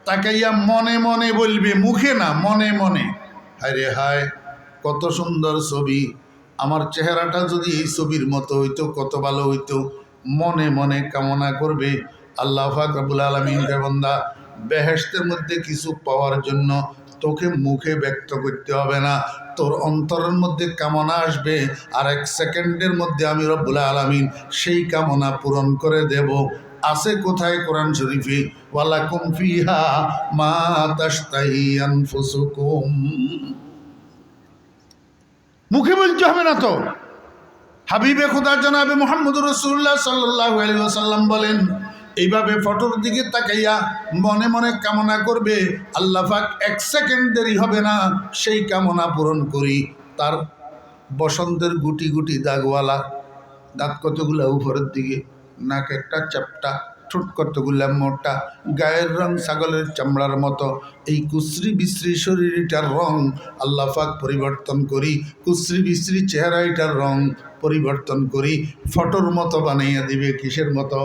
Speaker 1: তাকাইয়া মনে মনে বলবে, মুখে না, মনে মনে, হায় রে হায়, কত সুন্দর ছবি, আমার চেহারাটা যদি এই ছবির মতো হইতো কত ভালো হইতো। মনে মনে কামনা করবে, আল্লাহ পাক রব্বুল আলামিন রে বান্দা, বেহেশতের মধ্যে কিছু পাওয়ার জন্য তোকে মুখে ব্যক্ত করতে হবে না, তোর অন্তরের মধ্যে কামনা আসবে, আর 1 সেকেন্ডের মধ্যে আমি রব্বুল আলামিন সেই কামনা পূরণ করে দেব। আছে কোথায়? কোরআন শরীফে, ওয়ালাকুম ফিহা মা তাশতাহি আনফুসুকুম। মুখে বলতে হবে না তো। হাবিবে খোদা জনাবে মুহাম্মদুর রাসূলুল্লাহ সাল্লাল্লাহু আলাইহি ওয়াসাল্লাম বলেন, এইভাবে ফটোর দিকে তাকাইয়া মনে মনে কামনা করবে, আল্লাহ পাক 1 সেকেন্ড দেরি হবে না, সেই কামনা পূরণ করি। তার বসন্তের গুটি গুটি দাগওয়ালা, দাঁত কতগুলা উপরের দিকে, নাক একটা চাপটা, ঠোঁট কতগুলা মোটা, গায়ের রং ছাগলের চামড়ার মতো, এই কুশ্রী বিশ্রী শরীরটার রং আল্লাহ পাক পরিবর্তন করি, কুশ্রী বিশ্রী চেহারাটার রং পরিবর্তন করি, ফটোর মতো বানাইয়া দিবে। কিসের মতো?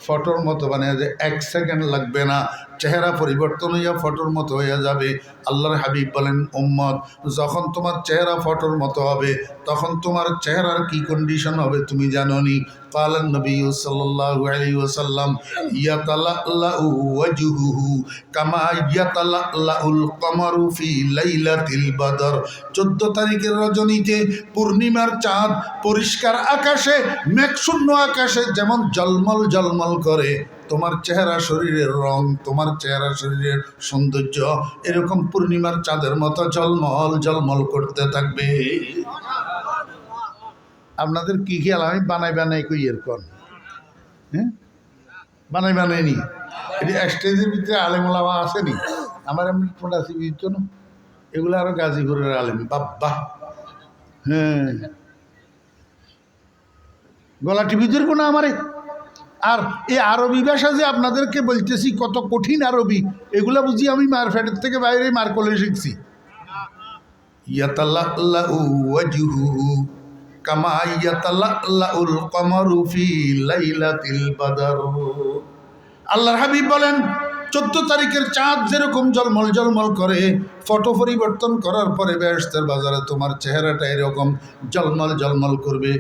Speaker 1: ফটোর মতো বানিয়ে যে 1 সেকেন্ড লাগবে না, চেহারা পরিবর্তন হইয়া ফটোর মতো হইয়া যাবে। আল্লাহর হাবিব বলেন, উম্মত, যখন তোমার চেহারা ফটোর মতো হবে তখন তোমার চেহারার কি কন্ডিশন হবে তুমি জানো নি? কালান নবী সাল্লাল্লাহু আলাইহি ওয়াসাল্লাম, ইয়াতালাল্লাহু ওয়াজহুহু কামা ইয়াতালাল্লাহুল কমারু ফি লাইলাতিল বদর। 14 তারিখের রজনীতে পূর্ণিমার চাঁদ পরিষ্কার আকাশে, মেঘশূন্য আকাশে যেমন জলমল জলমল করে, তোমার চেহারা শরীরের রং, তোমার চেহারা শরীরের সৌন্দর্য এরকম পূর্ণিমার চাঁদের মতো জলমল জলমল করতে থাকবে। আপনাদের কি খেয়াল? আমি বানাই বানাই কই এরকম, হ্যাঁ বানাই বানাইনি। এটি স্টেজের ভিতরে আলেমুলামা আসেনি, আমার এমনি ফোটাছি বুঝছো না, এগুলো আরো গাজীপুরের আলেম বাব্বা। হ্যাঁ, গলা টিভিদের কোনো আমারে। আর এই আরবি ভাষা যে আপনাদেরকে বলতেছি কত কঠিন আরবি, এগুলা বুঝি আমি মারফেটের থেকে বাইরে মার কলে শিখছি। ইয়াতাল্লাহু ওয়াজহুহু কামা ইয়াতাল্লাহুল কমারু ফি লাইলাতিল বদর। আল্লাহর হাবিব বলেন, 14 তারিখের চাঁদ যেরকম জলমল জলমল করে, ফটো পরিবর্তন করার পরে বেহেশতের বাজারে তোমার চেহারাটা এরকম জলমল জলমল করবে।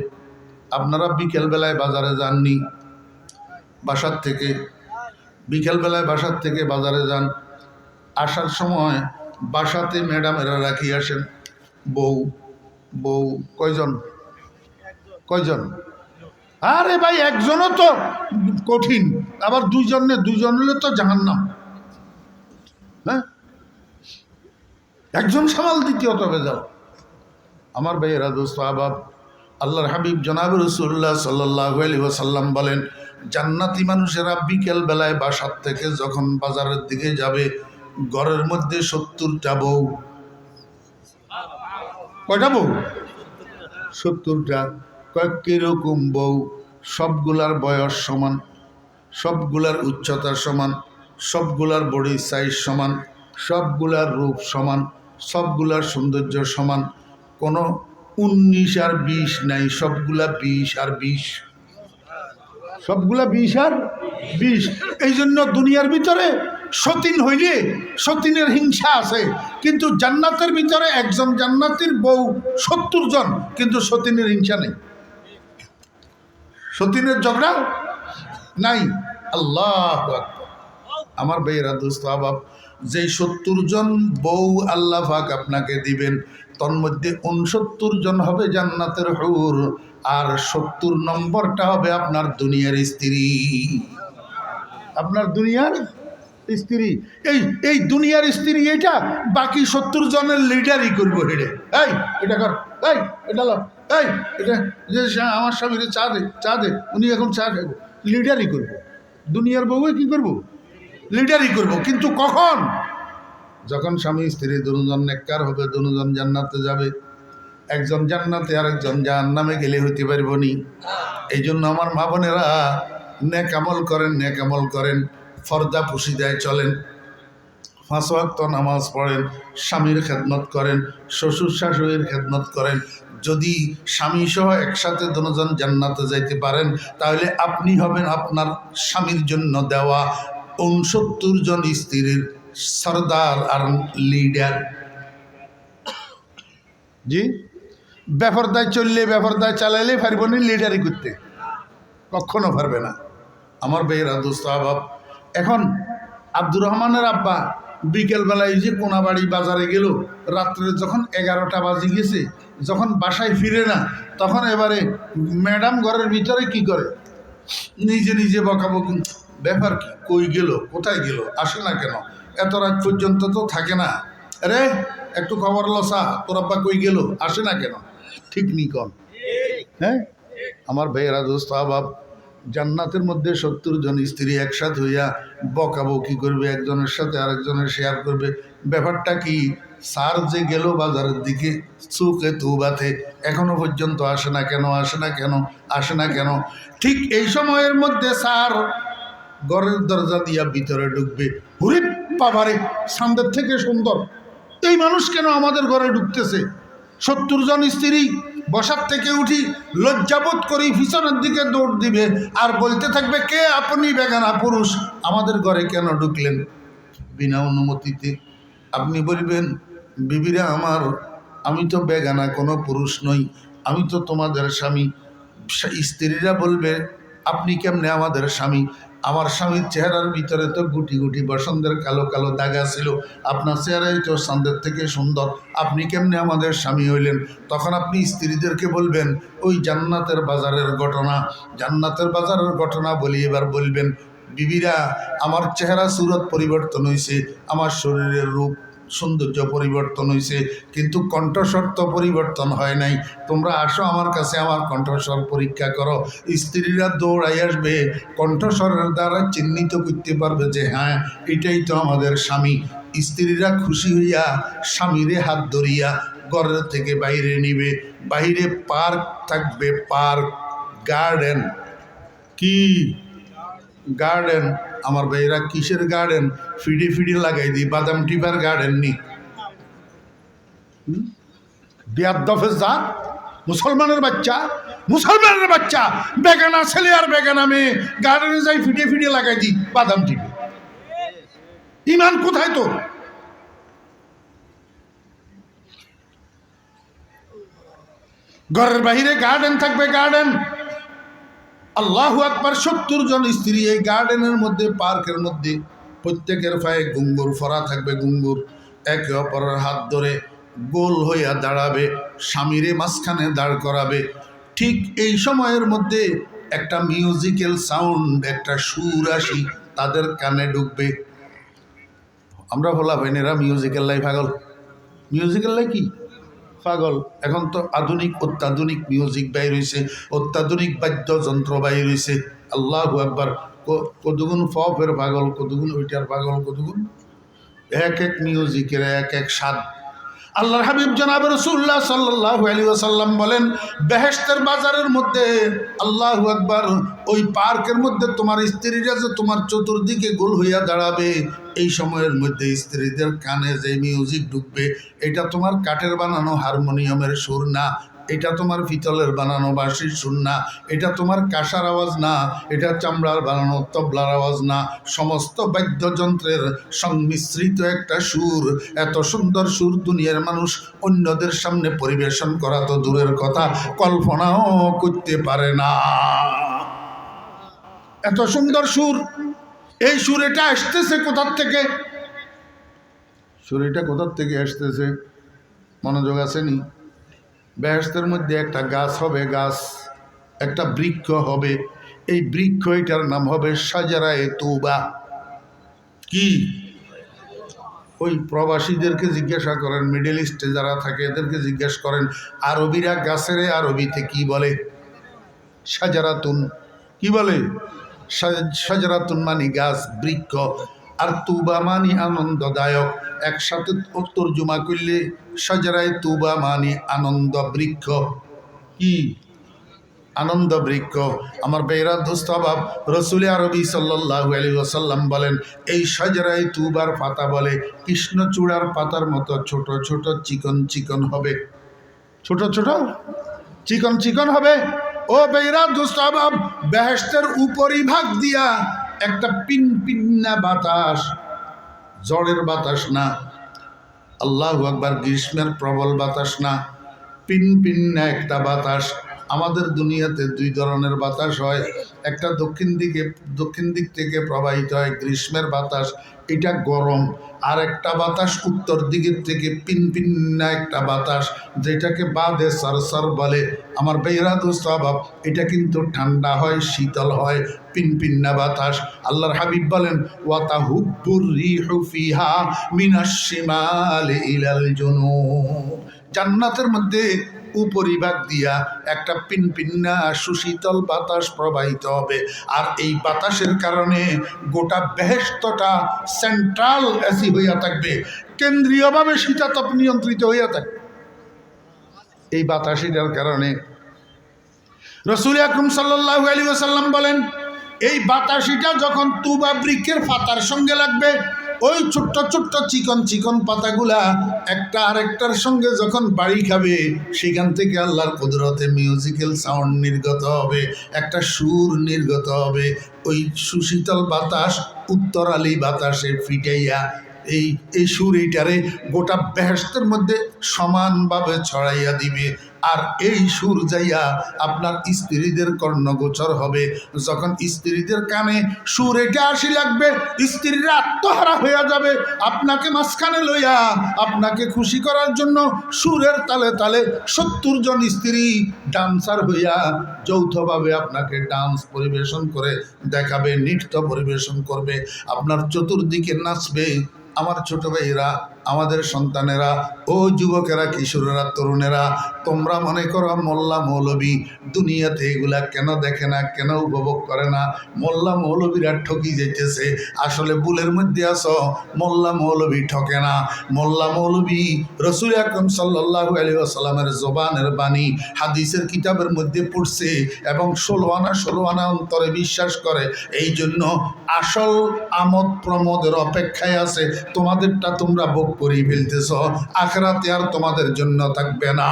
Speaker 1: আপনারা বিকেলবেলায় বাজারে যাননি? বাসার থেকে বিকেলবেলায় বাসার থেকে বাজারে যান, আসার সময় বাসাতে ম্যাডামেরা রাখি আসেন, বউ বউ কয়জন? কয়জন? আরে ভাই, একজনও তো কঠিন, আবার দুইজন হলে তো জাহান্নাম। হ্যাঁ, একজন সামাল দ্বিতীয় তবে যাও। আমার ভাইয়েরা, দোস্ত আবাব, আল্লাহর হাবিব জনাব রাসূলুল্লাহ সাল্লাল্লাহু আলাইহি ওয়াসাল্লাম বলেন, জান্নাতি মানুষেরা বিকেল বেলায় বাসার থেকে যখন বাজারের দিকে যাবে, ঘরের মধ্যে 70টা বউ। কয়টা বউ? 70টা। কয়েক কিরকম বউ? সবগুলার বয়স সমান, সবগুলার উচ্চতা সমান, সবগুলার বডি সাইজ সমান, সবগুলার রূপ সমান, সবগুলার সৌন্দর্য সমান, কোনো 19 আর 20 নাই, সবগুলা 20 আর 20, সবগুলা 20 আর 20। এই জন্য দুনিয়ার ভিতরে সতীন হইলে সতীনের হিংসা আছে, কিন্তু জান্নাতের ভিতরে একজন জান্নাতের বউ 70 জন, কিন্তু সতীনের হিংসা নেই, সতীনের ঝগড়া নাই। আল্লাহু আকবার। আমার ভাইয়েরা, দোস্ত আবাব, যে 70 জন বউ আল্লাহ পাক আপনাকে দিবেন, তন্মধ্যে 69 জন হবে জান্নাতের হুর, আর 70 নম্বরটা হবে আপনার দুনিয়ার স্ত্রী, আপনার দুনিয়ার স্ত্রী। এই দুনিয়ার স্ত্রী এইটা বাকি 70 জনের লিডারই করবো। হেডে এই এটা কর, এই এটা লো, এই এটা যে আমার স্বামীরে চা দে, উনি এখন চা খাইব, লিডারই করবো। দুনিয়ার বউয়ে কি করবো? লিডারই করবো। কিন্তু কখন? যখন স্বামী স্ত্রী দুজন নেককার হবে, দুজন জান্নাতে যাবে। একজন জান্নাতে আর একজন জাহান্নামে গেলে হইতে পারব নি। এই জন্য আমার মা বোনেরা, নেক আমল করেন, নেক আমল করেন, ফর্দা পুশিদায় চলেন, 5 ওয়াক্ত নামাজ পড়েন, স্বামীর খেদমত করেন, শ্বশুর শাশুড়ির খেদমত করেন। যদি স্বামী সহ একসাথে দুজন জান্নাতে যাইতে পারেন, তাহলে আপনি হবেন আপনার স্বামীর জন্য দেওয়া 69 জন স্ত্রীর সর্দার আর লিডার। জি, বেফরদায় চললে, বেফরদায় চালাইলে পারব না লিডারি করতে, কখনো পারবে না। আমার বেয়েরা দোস্ত আবাব। এখন আব্দুর রহমানের আব্বা বিকেলবেলায় যে কোনাবাড়ি বাজারে গেল, রাত্রে যখন 11টা বাজে গেছে, যখন বাসায় ফিরে না, তখন এবারে ম্যাডাম ঘরের ভিতরে কি করে, নিজে নিজে বকাবকি, ব্যাপার কি, কই গেল, কোথায় গেল, আসে না কেন, এত রাত পর্যন্ত তো থাকে না, আরে একটু খবর লসা, তোর আব্বা কই গেল, আসে না কেন, ঠিক নি কন? হ্যাঁ আমার ভাইয়েরা দোস্ত আবাব, জান্নাতের মধ্যে 70 জন স্ত্রী একসাথে হইয়া বকাবকি করবে, একজনের সাথে আরেকজনের শেয়ার করবে। ব্যাপারটা কি, স্যার যে গেল বাজারের দিকে চোখে তুবাতে, এখনো পর্যন্ত আসে না কেন, আসে না কেন, আসে না কেন? ঠিক এই সময়ের মধ্যে স্যার ঘরের দরজা দিয়া ভিতরে ঢুকবে, হুরে বাবারে, সামনের থেকে সুন্দর এই মানুষ কেন আমাদের ঘরে ঢুকতেছে? 70 জন স্ত্রী বসার থেকে উঠি লজ্জাবোধ করি পিছনের দিকে দৌড় দিবে আর বলতে থাকবে, কে আপনি বেগানা পুরুষ, আমাদের ঘরে কেন ঢুকলেন বিনা অনুমতিতে? আপনি বলবেন, বিবিরা আমার, আমি তো বেগানা কোনো পুরুষ নই, আমি তো তোমাদের স্বামী। স্ত্রীরা বলবে, আপনি কেমনে আমাদের স্বামী? আমার স্বামীর চেহারার ভিতরে তো গুটি গুটি বসন্তের কালো কালো দাগা ছিল, আপনার চেহারাই তো চাঁদের থেকে সুন্দর, আপনি কেমনে আমাদের স্বামী হইলেন? তখন আপনি স্ত্রীদেরকে বলবেন, ওই জান্নাতের বাজারের ঘটনা, জান্নাতের বাজারের ঘটনা বলি। এবার বলবেন, বিবিরা আমার চেহারা সুরত পরিবর্তন হয়েছে, আমার শরীরের রূপ সৌন্দর্য পরিবর্তন হয়েছে, কিন্তু কণ্ঠস্বর তো পরিবর্তন হয় নাই। তোমরা আসো আমার কাছে, আমার কণ্ঠস্বর পরীক্ষা করো। স্ত্রীরা দৌড়াই আসবে, কণ্ঠস্বরের দ্বারা চিহ্নিত করতে পারবে যে হ্যাঁ, এটাই তো আমাদের স্বামী। স্ত্রীরা খুশি হইয়া স্বামীরে হাত ধরিয়া ঘরের থেকে বাইরে নিবে। বাইরে পার্ক থাকবে, পার্ক, গার্ডেন। কি গার্ডেন? আমার ভাইরা কিসের গার্ডেন? ফিডি ফিডি লাগাই দিই, বাদাম টিপার গার্ডেন নি। বিয়াদ্দফের জাত, মুসলমানের বাচ্চা, মুসলমানের বাচ্চা, বেগানা ছেলে আর বেগানা মেয়ে গার্ডেনে যাই ফিডে ফিডে লাগাই দিই, বাদাম টিপে। ইমান কোথায় তো? ঘরের বাহিরে গার্ডেন থাকবে, গার্ডেন। আল্লাহু আকবার। 70 জন স্ত্রী এই গার্ডেনের মধ্যে, পার্কের মধ্যে, প্রত্যেকের পায়ে ঘুঙ্গুর ফরা থাকবে, ঘুঙ্গুর। একে অপরের হাত ধরে গোল হইয়া দাঁড়াবে, স্বামীরে মাঝখানে দাঁড় করাবে। ঠিক এই সময়ের মধ্যে একটা মিউজিক্যাল সাউন্ড, একটা সুর আসি তাদের কানে ঢুকবে। আমরা বলা ভাইনেরা মিউজিক্যাল লাই পাগল, মিউজিক্যাল লাই কি পাগল? এখন তো আধুনিক, অত্যাধুনিক মিউজিক বাইর হয়েছে, অত্যাধুনিক বাদ্যযন্ত্র বাইর হয়েছে। আল্লাহু আকবার। কতগুণ ফপের পাগল, কতগুণ ওইটার পাগল, কতগুণ এক এক মিউজিকের এক এক স্বাদ। আল্লাহর হাবিব জনাব রাসূলুল্লাহ সাল্লাল্লাহু আলাইহি ওয়াসাল্লাম বলেন, বেহেশতের বাজারের মধ্যে, আল্লাহু আকবার, ওই পার্কের মধ্যে তোমার স্ত্রীরা যে তোমার চতুর্দিকে গোল হইয়া দাঁড়াবে, এই সময়ের মধ্যে স্ত্রীদের কানে যে মিউজিক ঢুকবে, এটা তোমার কাঠের বানানো হারমোনিয়ামের সুর না, এটা তোমার পিতলের বানানো বাঁশির সুর না, এটা তোমার কাঁসার আওয়াজ না, এটা চামড়ার বানানো তবলার আওয়াজ না, সমস্ত বাদ্যযন্ত্রের সংমিশ্রিত একটা সুর। এত সুন্দর সুর দুনিয়ার মানুষ অন্যদের সামনে পরিবেশন করা তো দূরের কথা, কল্পনাও করতে পারে না। এত সুন্দর সুর। এই সুর এটা আসতেছে কোথার থেকে? সুর এটা কোথার থেকে আসতেছে? মনোযোগ আসেনি? বেহেশতের মধ্যে একটা গাছ হবে, গাছ, একটা বৃক্ষ হবে। এই বৃক্ষ, এটার নাম হবে শাজারায়ে তৌবা। কি? ওই প্রবাসীদেরকে জিজ্ঞাসা করেন, মিডল ইস্টে যারা থাকে এদেরকে জিজ্ঞেস করেন, আরবিরা গাছের আরবিতে কি বলে? শাজারাতুন। কি বলে? শাজারাতুন মানে গাছ, বৃক্ষ। আর তুবা মানি আনন্দদায়ক। একসাথে তর্জমা করলে শাজারায়ে তুবা মানি আনন্দ বৃক্ষ। কি? আনন্দ বৃক্ষ। আমার বেরা দোস্তাবাব, রসুল আরবি সাল্লাল্লাহু আলাইহি ওয়াসাল্লাম বলেন, এই শাজারায়ে তুবার পাতা বলে কৃষ্ণচূড়ার পাতার মতো ছোট ছোট চিকন চিকন হবে, ছোট ছোট চিকন চিকন হবে। ও বেরা দোস্তাবাব, বেহেশতের উপরিভাগ দিয়া একটা পিনপিন্না বাতাস, ঝড়ের বাতাস না, আল্লাহু আকবার, গ্রীষ্মের প্রবল বাতাস না, পিনপিন্না একটা বাতাস আমাদের দুনিয়াতে দুই ধরনের বাতাস হয়, একটা দক্ষিণ দিক থেকে প্রবাহিত হয় গ্রীষ্মের বাতাস, এটা গরম। আর একটা বাতাস উত্তর দিকের থেকে পিনপিন্না একটা বাতাস, যেটাকে বাদে সারসার বলে। আমার বেরাদু স্বভাব, এটা কিন্তু ঠান্ডা হয়, শীতল হয়, পিনপিন্না বাতাস। আল্লাহর হাবিব বলেন ওয়াতাহুব্বুর রিহু ফিহা মিনাশ শিমালি ইলাল জুনুব। জান্নাতের মধ্যে উপরিভাগ দিয়া একটা পিনপিন্না সুশীতল বাতাস প্রবাহিত হবে, আর এই বাতাসের কারণে গোটা বেহেশতটা সেন্ট্রাল এসি হইয়া থাকবে, কেন্দ্রীয়ভাবে শীতাতপ নিয়ন্ত্রিত হইয়া থাকবে এই বাতাসিটার কারণে। রাসূল আকরাম সাল্লাল্লাহু আলাইহি ওয়াসাল্লাম বলেন, এই বাতাসিটা যখন তুবা বৃক্ষের পাতার সঙ্গে লাগবে, ওই ছোট্ট ছোট্ট চিকন চিকন পাতাগুলা একটা আরেকটার সঙ্গে যখন বাড়ি খাবে, সেখান থেকে আল্লাহর কুদরতে মিউজিক্যাল সাউন্ড নির্গত হবে, একটা সুর নির্গত হবে। ওই সুশীতল বাতাস উত্তরালি বাতাসে ফিটাইয়া এই সুর এইটারে গোটা বেহেশতের মধ্যে সমানভাবে ছড়াইয়া দিবে। আর এই সুর যাইয়া আপনার স্ত্রীদের কর্ণগোচর হবে। যখন স্ত্রীদের কানে সুর এটা আসি লাগবে, স্ত্রীরা আত্মহারা হইয়া যাবে। আপনাকে মাঝখানে লইয়া আপনাকে খুশি করার জন্য সুরের তালে তালে ৭০ জন স্ত্রী ডান্সার হইয়া যৌথভাবে আপনাকে ডান্স পরিবেশন করে দেখাবে, নৃত্য পরিবেশন করবে, আপনার চতুর্দিকে নাচবে। আমার ছোট ভাইরা, আমাদের সন্তানেরা, ও যুবকেরা, কিশোরেরা, তরুণেরা, তোমরা মনে করো মোল্লা মৌলবী দুনিয়াতে এগুলা কেন দেখে না, কেন উপভোগ করে না? মোল্লা মৌলবীরা ঠকি যেতেছে। আসলে ভুলের মধ্যে আসো, মোল্লা মৌলবী ঠকে না। মোল্লা মৌলবী রাসূল আকরাম সাল্লাল্লাহু আলাইহি ওয়াসাল্লামের জবানের বাণী হাদিসের কিতাবের মধ্যে পড়ছে এবং ১৬ আনা অন্তরে বিশ্বাস করে। এই জন্য আসল আমোদ প্রমোদের অপেক্ষায় আছে। তোমাদেরটা তোমরা ভোগ করে ফেলতেছ, আখিরাতে আর তোমাদের জন্য থাকবে না।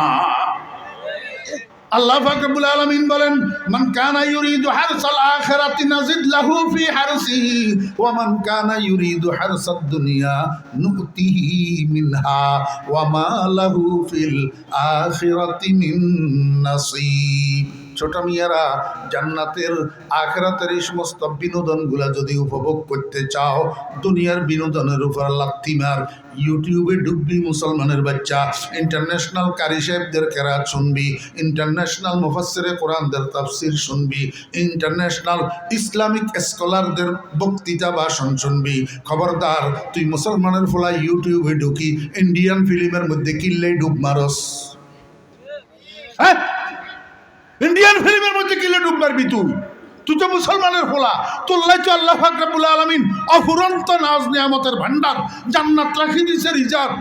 Speaker 1: আল্লাহ পাক রব্বুল আলামিন বলেন, মান কানা ইউরিদু হারসাল আখিরাতি নাজিদ লাহু ফি হারসিহি ওয়া মান কানা ইউরিদু হারসাদ দুনিয়া নুতিহি মিনহা ওয়া মা লাহু ফিল আখিরাতি মিন নাসিব। ছোট মিয়ারা, জান্নাতের আখিরাতের এই সমস্ত বিনোদনগুলা যদি উপভোগ করতে চাও, দুনিয়ার বিনোদনের উপর লাথি মার। ইউটিউবে ঢুকবি, মুসলমানের বাচ্চা, ইন্টারন্যাশনাল কারি সাহেবদের কেরাত শুনবি, ইন্টারন্যাশনাল মুফাসসিরে কোরআনদের তাফসির শুনবি, ইন্টারন্যাশনাল ইসলামিক স্কলারদের বক্তৃতা ভাষণ শুনবি। খবরদার, তুই মুসলমানের ফলা ইউটিউবে ঢুকি ইন্ডিয়ান ফিল্মের মধ্যে কিল্লেই ডুব মারস। হ্যাঁ, ইন্ডিয়ান ফিল্মের মধ্যে কিলে ডুব মারবি তুই? তুই তো মুসলমানের ফলা, তোল্লাই তো আল্লাহ পাক রব্বুল আলামিন অফুরন্ত নাজ নিয়ামতের ভান্ডার, জান্নাত রাখি দিছে রিজার্ভ।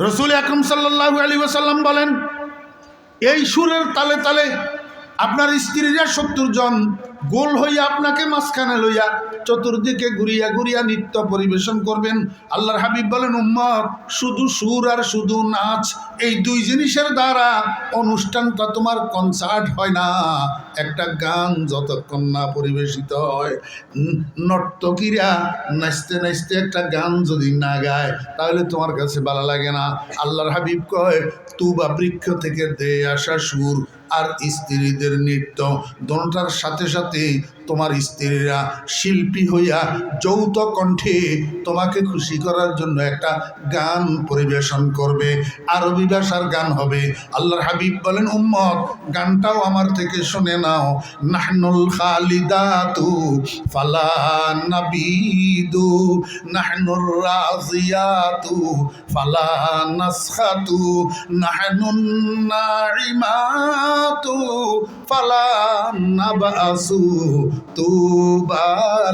Speaker 1: রাসূল আকরাম সাল্লাল্লাহু আলাইহি ওয়াসাল্লাম বলেন, এই সুরের তালে তালে আপনার স্ত্রীরা ৭০ জন গোল হইয়া আপনাকে মাঝখানে লইয়া চতুর্দিকে ঘুরিয়া ঘুরিয়া নৃত্য পরিবেশন করবেন। আল্লাহর হাবিব বলেন, উম্মত, শুধু সুর আর শুধু নাচ, এই দুই জিনিসের দ্বারা অনুষ্ঠানটা তোমার কনসার্ট হয় না। একটা গান যতক্ষণ না পরিবেশিত হয়, নর্তকীরা নাচতে নাচতে একটা গান যদি না গায়, তাহলে তোমার কাছে ভালো লাগে না। আল্লাহর হাবিব কয়, তুবা বৃক্ষ থেকে দে আসা সুর আর স্ত্রীদের নৃত্য, দোনোটার সাথে সাথে তোমার স্ত্রীরা শিল্পী হইয়া যৌথ কণ্ঠে তোমাকে খুশি করার জন্য একটা গান পরিবেশন করবে, আরবি ভাষার গান হবে। আল্লাহর হাবিব বলেন, উম্মত, গানটাও আমার থেকে শুনে নাও। নাহনুল খালিদাতু ফালা নাবিদু, নাহনুর রাজিয়াতু ফালা নাসখাতু, নাহনুন নাইমাতু ফালা নাবাসু, তুবা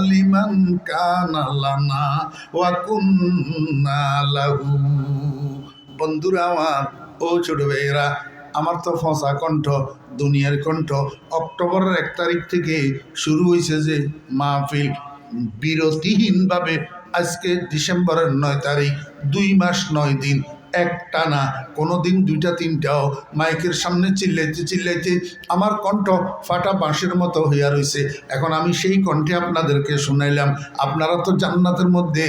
Speaker 1: লিমান কানা লানা ওয়া কুন্না লাহু। বন্ধুরা আমার, ও ছোট ভাইয়েরা, আমার তো ফসা কণ্ঠ, দুনিয়ার কণ্ঠ। অক্টোবরের ১ তারিখ থেকে শুরু হয়েছে যে মাহফিল, বিরতিহীনভাবে আজকে ডিসেম্বরের ৯ তারিখ, ২ মাস ৯ দিন একটানা, কোনো দিন ২টা ৩টাও মাইকের সামনে চিল্লাইতে চিল্লাইতে আমার কণ্ঠ ফাটা বাঁশের মতো হইয়া রয়েছে। এখন আমি সেই কণ্ঠে আপনাদেরকে শুনাইলাম। আপনারা তো জান্নাতের মধ্যে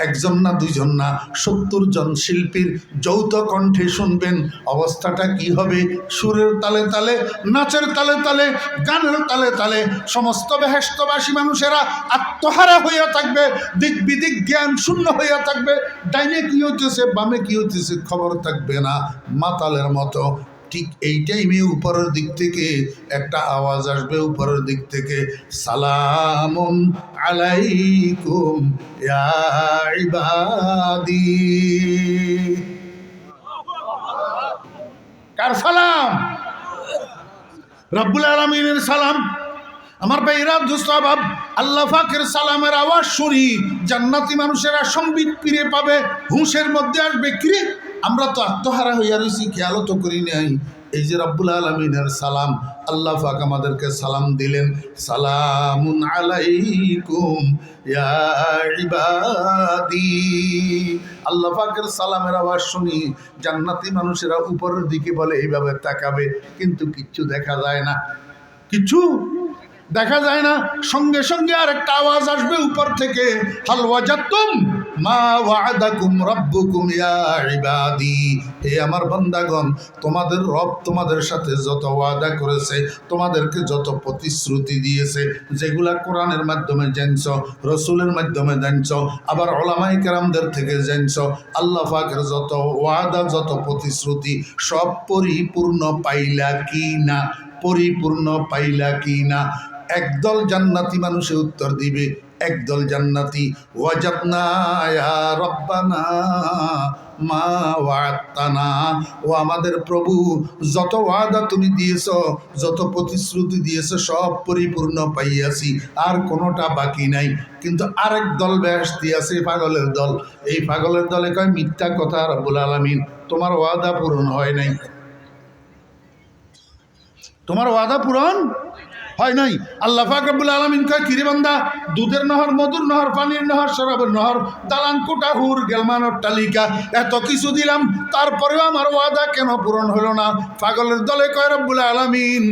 Speaker 1: একজন না দুইজন না ৭০ জন শিল্পীর যৌথ কণ্ঠে শুনবেন, অবস্থাটা কি হবে? সুরের তালে তালে, নাচের তালে তালে, গানের তালে তালে সমস্ত বেহেশতবাসী মানুষেরা আত্মহারা হইয়া থাকবে, দিক বিদিক জ্ঞান শূন্য হইয়া থাকবে, ডাইনে কি হইতেছে বামে কি হইতেছে খবর থাকবে না, মাতালের মতো। ঠিক এই টাইমে উপরের দিক থেকে একটা আওয়াজ আসবে, উপরের দিক থেকে, সালামুন আলাইকুম ইয়া ইবাদি। কার সালাম? রব্বুল আলামিনের সালাম। আমার ভাইরা দুস্তাবাব, আল্লাহ পাকের সালামের আওয়াজ শুনি জান্নাতি মানুষেরা সম্বিত ফিরে পাবে, হুঁশের মধ্যে আসবে। কিরে, আমরা তো আত্মহারা হইয়া রয়েছি, খেয়ালও তো করি নাই। এই যে রব্বুল আলামিনের সালাম, আল্লাহ পাক আমাদেরকে সালাম দিলেন, সালামুন আলাইকুম ইয়া ইবাদি। আল্লাহ পাকের সালামের আওয়াজ শুনি জান্নাতি মানুষেরা উপরের দিকে বলে এইভাবে তাকাবে, কিন্তু কিচ্ছু দেখা যায় না, কিছু দেখা যায় না। সঙ্গে সঙ্গে আরেকটা আওয়াজ আসবে উপর থেকে, হাল ওয়াজাতুম মা ওয়াদাকুম রাব্বুকুম ইয়া ইবাদি। হে আমার বান্দাগণ, তোমাদের রব তোমাদের সাথে যত ওয়াদা করেছে, তোমাদেরকে যত প্রতিশ্রুতি দিয়েছে, যেগুলা কোরআনের মাধ্যমে জানছ, রসুলের মাধ্যমে জানছ, আবার উলামায়ে কেরামদের থেকে জানছ, আল্লাহ পাকের যত ওয়াদা যত প্রতিশ্রুতি সব পরিপূর্ণ পাইলা কি না? পরিপূর্ণ পাইলা কি না? একদল জান্নাতি মানুষে উত্তর দিবে, একদল জান্নাতি, ওয়াজাদনা ইয়া রব্বানা মা ওয়া'আদতানা। ও আমাদের প্রভু, যত ওয়াদা তুমি দিয়েছ, যত প্রতিশ্রুতি দিয়েছ সব পরিপূর্ণ পাইয়াছি, আর কোনোটা বাকি নাই। কিন্তু আরেক দল বেহেশতি আছে, পাগলের দল। এই পাগলের দলে কয় মিথ্যা কথা, রব্বুল আলামিন তোমার ওয়াদা পূরণ হয় নাই, তোমার ওয়াদা পূরণ হয় নাই। আল্লাহ পাক রব্বুল আলামিন কয়, কিরে বান্দা, দুধের নহর, মধুর নহর, পানির নহর, শরাবের নহর, দালান কোটা, হুর গেলমান, অট্টালিকা, এত কিছু দিলাম, তারপরেও আমার ওয়াদা কেন পূরণ হলো না? পাগলের দলে কয়, রব্বুল আলামিন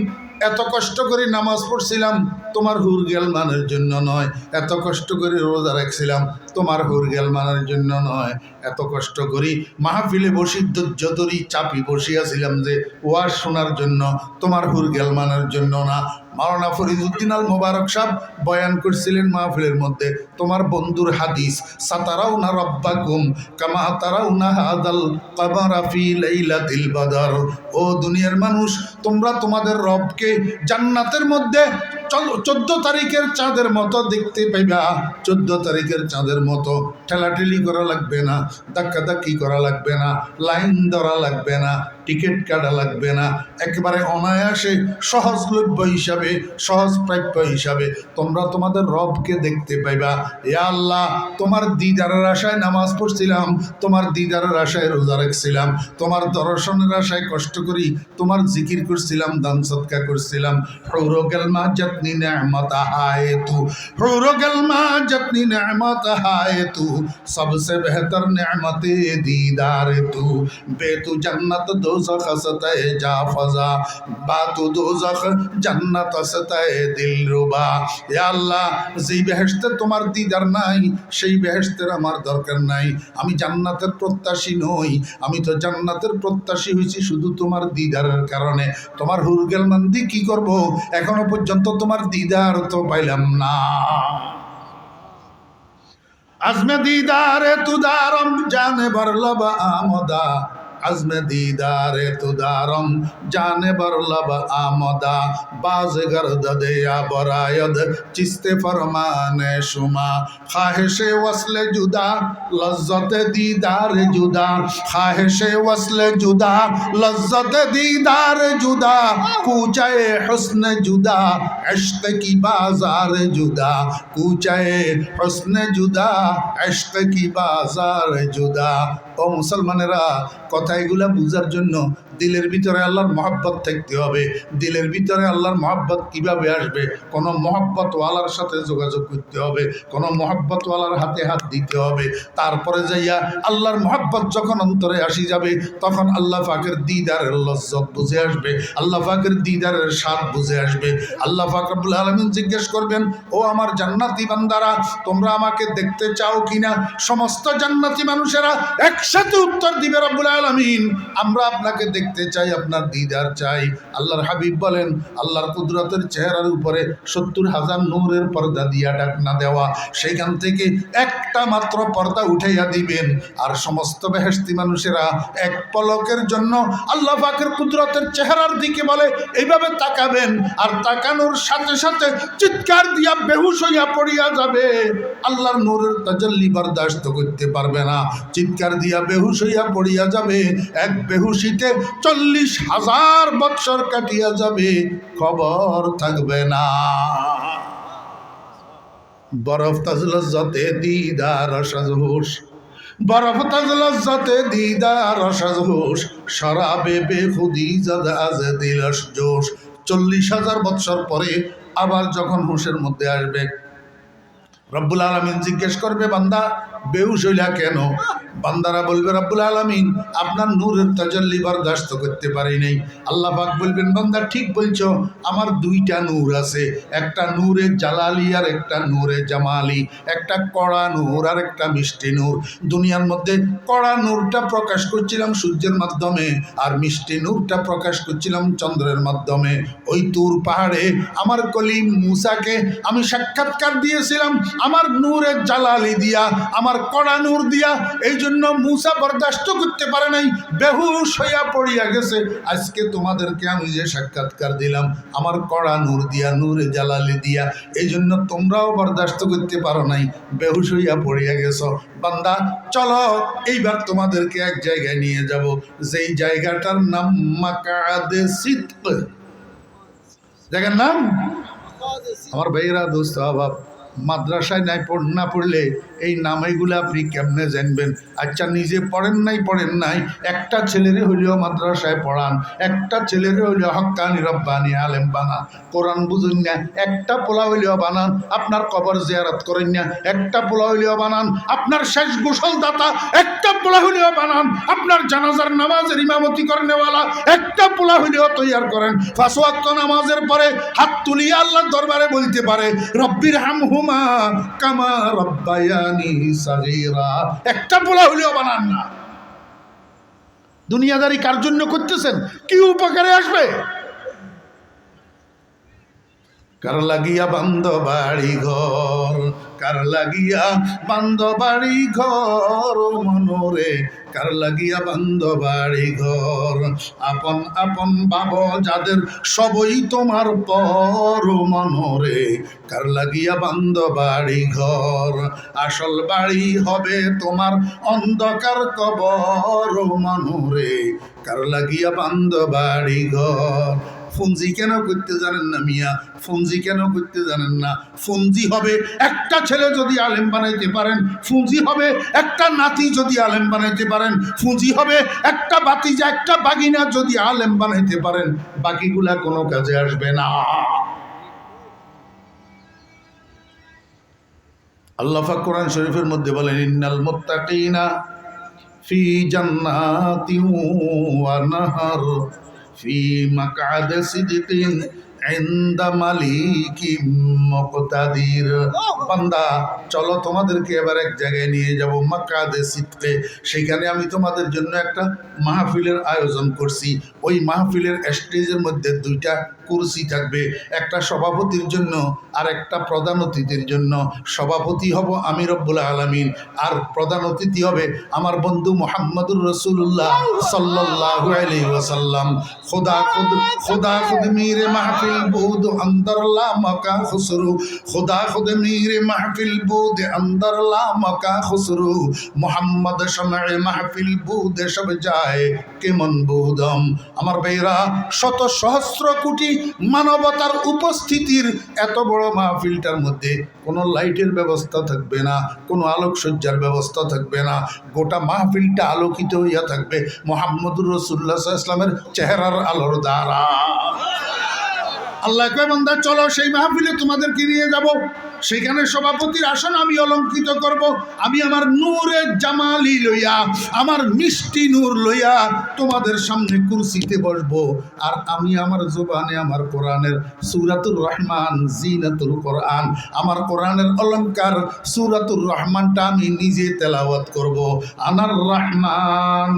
Speaker 1: এত কষ্ট করে নামাজ পড়ছিলাম তোমার হুর গেলমানের জন্য নয়, এত কষ্ট করে রোজা রাখছিলাম তোমার হুর গেলমানের জন্য নয়, এত কষ্ট করি মাহফিলে বসি ধৈর্য ধরি চাপি বসিয়াছিলাম যে ওয়াজ শোনার জন্য, তোমার হুর গেলমানের জন্য না। মাওলানা ফরিদউদ্দিন আল মোবারক সাহেব বয়ান করছিলেন মাহফিলের মধ্যে, তোমার বন্ধুর হাদিস, সাতারাউনা রব্বাকুম কামা তারাউনা হাদাল কামারা ফি লাইলাতিল বদর। ও দুনিয়ার মানুষ, তোমরা তোমাদের রবকে জান্নাতের মধ্যে 14 তারিখের চাঁদের মতো দেখতে পাইবা। 14 তারিখের চাঁদের মতো ঠেলাঠেলি করা লাগবে না, ধাক্কাধাক্কি করা লাগবে না, লাইন ধরা লাগবে না, টিকিট কাটা লাগবে না, একেবারে অনায়াসে সহজলভ্য হিসাবে, সহজ প্রাপ্য হিসাবে তোমরা তোমাদের রবকে দেখতে পাইবা। ইয়া আল্লাহ, তোমার দিদারের আশায় নামাজ পড়ছিলাম, তোমার দিদারের আশায় রোজা রাখছিলাম, তোমার দর্শনের আশায় কষ্ট করি তোমার জিকির করছিলাম, দান সদকা করছিলাম। হুরু গেলমা জতনি নেমত হায় তু, হুরু গেলমা জতনি নেমত হায় তু, সবসে বেহতর নেমতে दीदार तू, बेतु जन्नत दोज़ख सतह जा फजा, बातु दोज़ख जन्नत सतह दिलरुबा। या আল্লাহ, যেই বেহেশতে তোমার দিদার নাই, সেই বেহেশতের আমার দরকার নাই। আমি জান্নাতের প্রত্যাশী নই, আমি তো জান্নাতের প্রত্যাশী হয়েছি শুধু তোমার দিদারের কারণে। তোমার হুরগেলমান দিয়ে কি করব? এখনো পর্যন্ত তোমার দিদার তো পাইলাম না। আজমে দিদারে তুদারম জানে বরলব আমদা, আজমে দিদারে তুদারম জানে বরলব আমদা, বাজ গর্দদে या बरायद चिस्ते फरमाने शुमा, ख्वाहिशे वस्ले जुदा लज्जत दीदार जुदा, ख्वाहिशे वस्ले जुदा लज्जत दीदार जुदा, कूचाए हुस्न जुदा इश्क की बाजार जुदा, कूचाए हुस्न जुदा इश्क की बाजार जुदा। ও মুসলমানেরা, কথা এগুলা বুঝার জন্য দিলের ভিতরে আল্লাহর মহব্বত থাকতে হবে। দিলের ভিতরে আল্লাহর মহব্বত কিভাবে আসবে? কোনো মহব্বতওয়ালার সাথে যোগাযোগ করতে হবে, কোনো মহব্বতওয়ালার হাতে হাত দিতে হবে। তারপরে যাইয়া আল্লাহর মহব্বত যখন অন্তরে আসি যাবে, তখন আল্লাহ পাকের দিদারের লজ্জত বুঝে আসবে, আল্লাহ পাকের দিদারের স্বাদ বুঝে আসবে। আল্লাহ পাক রব্বুল আলামিন জিজ্ঞেস করবেন, ও আমার জান্নাতি বান্দারা, তোমরা আমাকে দেখতে চাও কিনা? সমস্ত জান্নাতি মানুষেরা একসাথে উত্তর দিবে, রব্বুল আলামিন আমরা আপনাকে দেখতে চাই, আপনার দিদার চাই। আল্লাহর হাবিব বলেন, আল্লাহর কুদরতের চেহারার উপরে 70,000 নূরের পর্দা দিয়া ঢাকনা দেওয়া, সেইখান থেকে একটা মাত্র পর্দা উঠাইয়া দিবেন, আর সমস্ত বেহেশতি মানুষেরা এক পলকের জন্য আল্লাহ পাকের কুদরতের চেহারার দিকে বলে এইভাবে তাকাবেন, আর তাকানোর সাথে সাথে চিৎকার দিয়া বেহুশ হইয়া পড়িয়া যাবে। আল্লাহর নূরের তাজাল্লি বরদাস্ত করতে পারবে না, চিৎকার দিয়া বেহুশ হইয়া পড়িয়া যাবে। এক বেহুশিতে 40,000 বৎসর কাটিয়া যাবে, খবর থাকবে না। বরফ তাজলজ্জতে দিদার সাজহুশ, বরফ তাজলজ্জতে দিদার সাজহুশ, শরাবে বেখুদি জাদ আজ দিলস জোশ। 40,000 বৎসর পরে আবার যখন হুশের মধ্যে আসবে, রব্বুল আলামিন জিজ্ঞেস করবে, বান্দা বেহুশ হইলা কেন? বান্দারা বলবে, রব্বুল আলামিন আপনার নূরের তাজাল্লি বরদাস্ত করতে পারি নাই। আল্লাহ পাক বলবেন, বান্দা ঠিক বলছো, আমার দুইটা নূর আছে, একটা নূরে জালালি আর একটা নূরে জামালি, একটা কড়া নূর আর একটা মিষ্টি নূর। দুনিয়ার মধ্যে কড়া নূরটা প্রকাশ করছিলাম সূর্যের মাধ্যমে, আর মিষ্টি নূরটা প্রকাশ করছিলাম চন্দ্রের মাধ্যমে। ওই তুর পাহাড়ে আমার কলিম মুসাকে আমি সাক্ষাৎকার দিয়েছিলাম আমার নূরে জালালি দিয়া, আমার কড়া নূর দিয়া। এই জন্য মুসা বরদাস্ত করতে পারে নাই, বেহুশ হইয়া পড়িয়া গেছে। আজকে তোমাদেরকে আমি যে সাক্ষাৎকার দিলাম আমার কড়া নূর দিয়া, নূরে জালালি দিয়া, এই জন্য তোমরাও বরদাস্ত করতে পারো নাই, বেহুশ হইয়া পড়িয়া গেছ। বান্দা চলো এইবার তোমাদেরকে এক জায়গায় নিয়ে যাব, যেই জায়গাটার নাম মাকাদে সিদক। জায়গার নাম, আমার ভাইয়েরা দোস্ত আবাব, মাদ্রাসায় না পড়লে এই নামগুলো আপনি কেমনে জানবেন? আচ্ছা, নিজে পড়েন নাই, একটা ছেলেরে হইলেও মাদ্রাসায় পড়ান, একটা ছেলেরে হইলেও হক্কানি রব্বানি আলেম বানান। কোরআন বুঝুন না, একটা পোলা হইলেও বানান। আপনার কবর জিয়ারত করেন না, একটা পোলা হইলেও বানান। আপনার শেষ গোসল দাতা একটা পোলা হইলেও বানান। আপনার জানাজার নামাজের ইমামতি করেনওয়ালা একটা পোলা হইলেও তৈয়ার করেন। 5 ওয়াক্ত নামাজের পরে হাত তুলিয়ে আল্লাহর দরবারে বলতে পারে, রব্বির হামহুমা কামা রব্বায়ানি সাগীরা। একটা পোলা হইলেও বানান না। দুনিয়াদারি কার জন্য করতেছেন? কি উপকারে আসবে? কার লাগিয়া বান্ধ বাড়ি ঘর, কার লাগিয়া বান্ধ বাড়ি ঘর মনোরে, কার লাগিয়া বান্ধ বাড়ি ঘর। আপন আপন ভাব যাদের সবই তোমার পর মনোরে, কার লাগিয়া বান্ধ বাড়ি ঘর। আসল বাড়ি হবে তোমার অন্ধকার কবর মনোরে, কার লাগিয়া বান্ধ বাড়ি ঘর। ফঞ্জি কেন করতে জানেন না মিয়া? ফঞ্জি কেন করতে জানেন না? ফঞ্জি হবে একটা ছেলে যদি আলেম বানাইতে পারেন, ফঞ্জি হবে একটা নাতি যদি আলেম বানাইতে পারেন, ফঞ্জি হবে একটা বাতিজা একটা বাগিনা যদি আলেম বানাইতে পারেন, বাকিগুলা কোনো কাজে আসবে না। আল্লাহ পাক কোরআন শরীফের মধ্যে বলেন, ইন্নাল মুত্তাকিনা ফি জান্নাতিন ওয়া নাহার ফি মাকআদি সিদকিন ইনদা মালিকিম মুকতাদির। বান্দা চলো তোমাদেরকে এবার এক জায়গায় নিয়ে যাব, মাকআদে সিদকে। সেখানে আমি তোমাদের জন্য একটা মাহফিলের আয়োজন করছি। ওই মাহফিলের স্টেজের মধ্যে 2টা কুরসি থাকবে, একটা সভাপতির জন্য আর একটা প্রধান অতিথির জন্য। সভাপতি হব আমি রব্বুল আলামিন, আর প্রধান অতিথি হবে আমার বন্ধু মুহাম্মদুর রাসূলুল্লাহ সাল্লাল্লাহু আলাইহি ওয়াসাল্লাম। खुदा खुद मेरे महफिल बूद अंदर ला मका खुसरू, खुदा खुद मेरे महफिल बूद अंदर ला मका खुसरू, मोहम्मद शमए महफिल बूद सब जाए के मन बुदम। আমার ভাইরা, শত সহস্র কোটি মানবতার উপস্থিতির এত বড় মাহফিলটার মধ্যে কোনো লাইটের ব্যবস্থা থাকবে না, কোনো আলোকসজ্জার ব্যবস্থা থাকবে না, গোটা মাহফিলটা আলোকিত হইয়া থাকবে মুহাম্মদুর রাসূলুল্লাহ সাল্লাল্লাহু আলাইহি ওয়াসাল্লামের চেহারার আলোর দ্বারা। আল্লাহ কয় বান্দা চলো সেই মাহফিলে তোমাদেরকে নিয়ে যাব, সেখানে সভাপতির আসন আমি অলঙ্কৃত করব, আমি আমার নূরের জামালি লইয়া, আমার মিষ্টি নূর লইয়া তোমাদের সামনে কুরসিতে বসবো, আর আমি আমার জবানে আমার কোরআনের সূরাতুর রহমান জিনাতুল কোরআন, আমার কোরআনের অলংকার সূরাতুর রহমানটা আমি নিজে তেলাওয়াত করব। আনার রহমান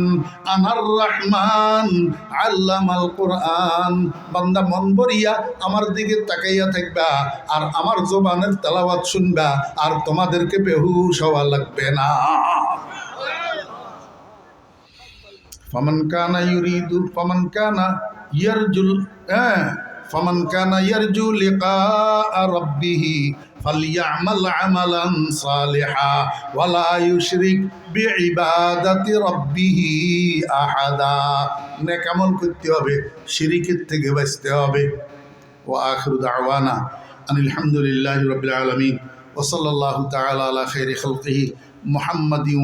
Speaker 1: আল্লামাল কোরআন। বান্দা মন ভরিয়া আমার দিকে তাকাইয়া থাকবা আর আমার জবানের তেলাওয়াত শুনবা, আর তোমাদেরকে বেহুশ হওয়া লাগবে না। ফামান কানা ইয়ারজু লিকা রাব্বিহি ফালইয়ামাল আমালান সালিহা ওয়ালা ইউশরিক বিইবাদাতি রাব্বিহি আহাদা। নেক আমল করতে হবে, শিরকের থেকে বাঁচতে হবে। ওয়া আখিরু দাওয়ানা আনিল হামদুলিল্লাহি রাব্বিল আলামিন ওয়া সাল্লাল্লাহু তাআলা আলা খাইরি খালকিহি মুহাম্মাদিন।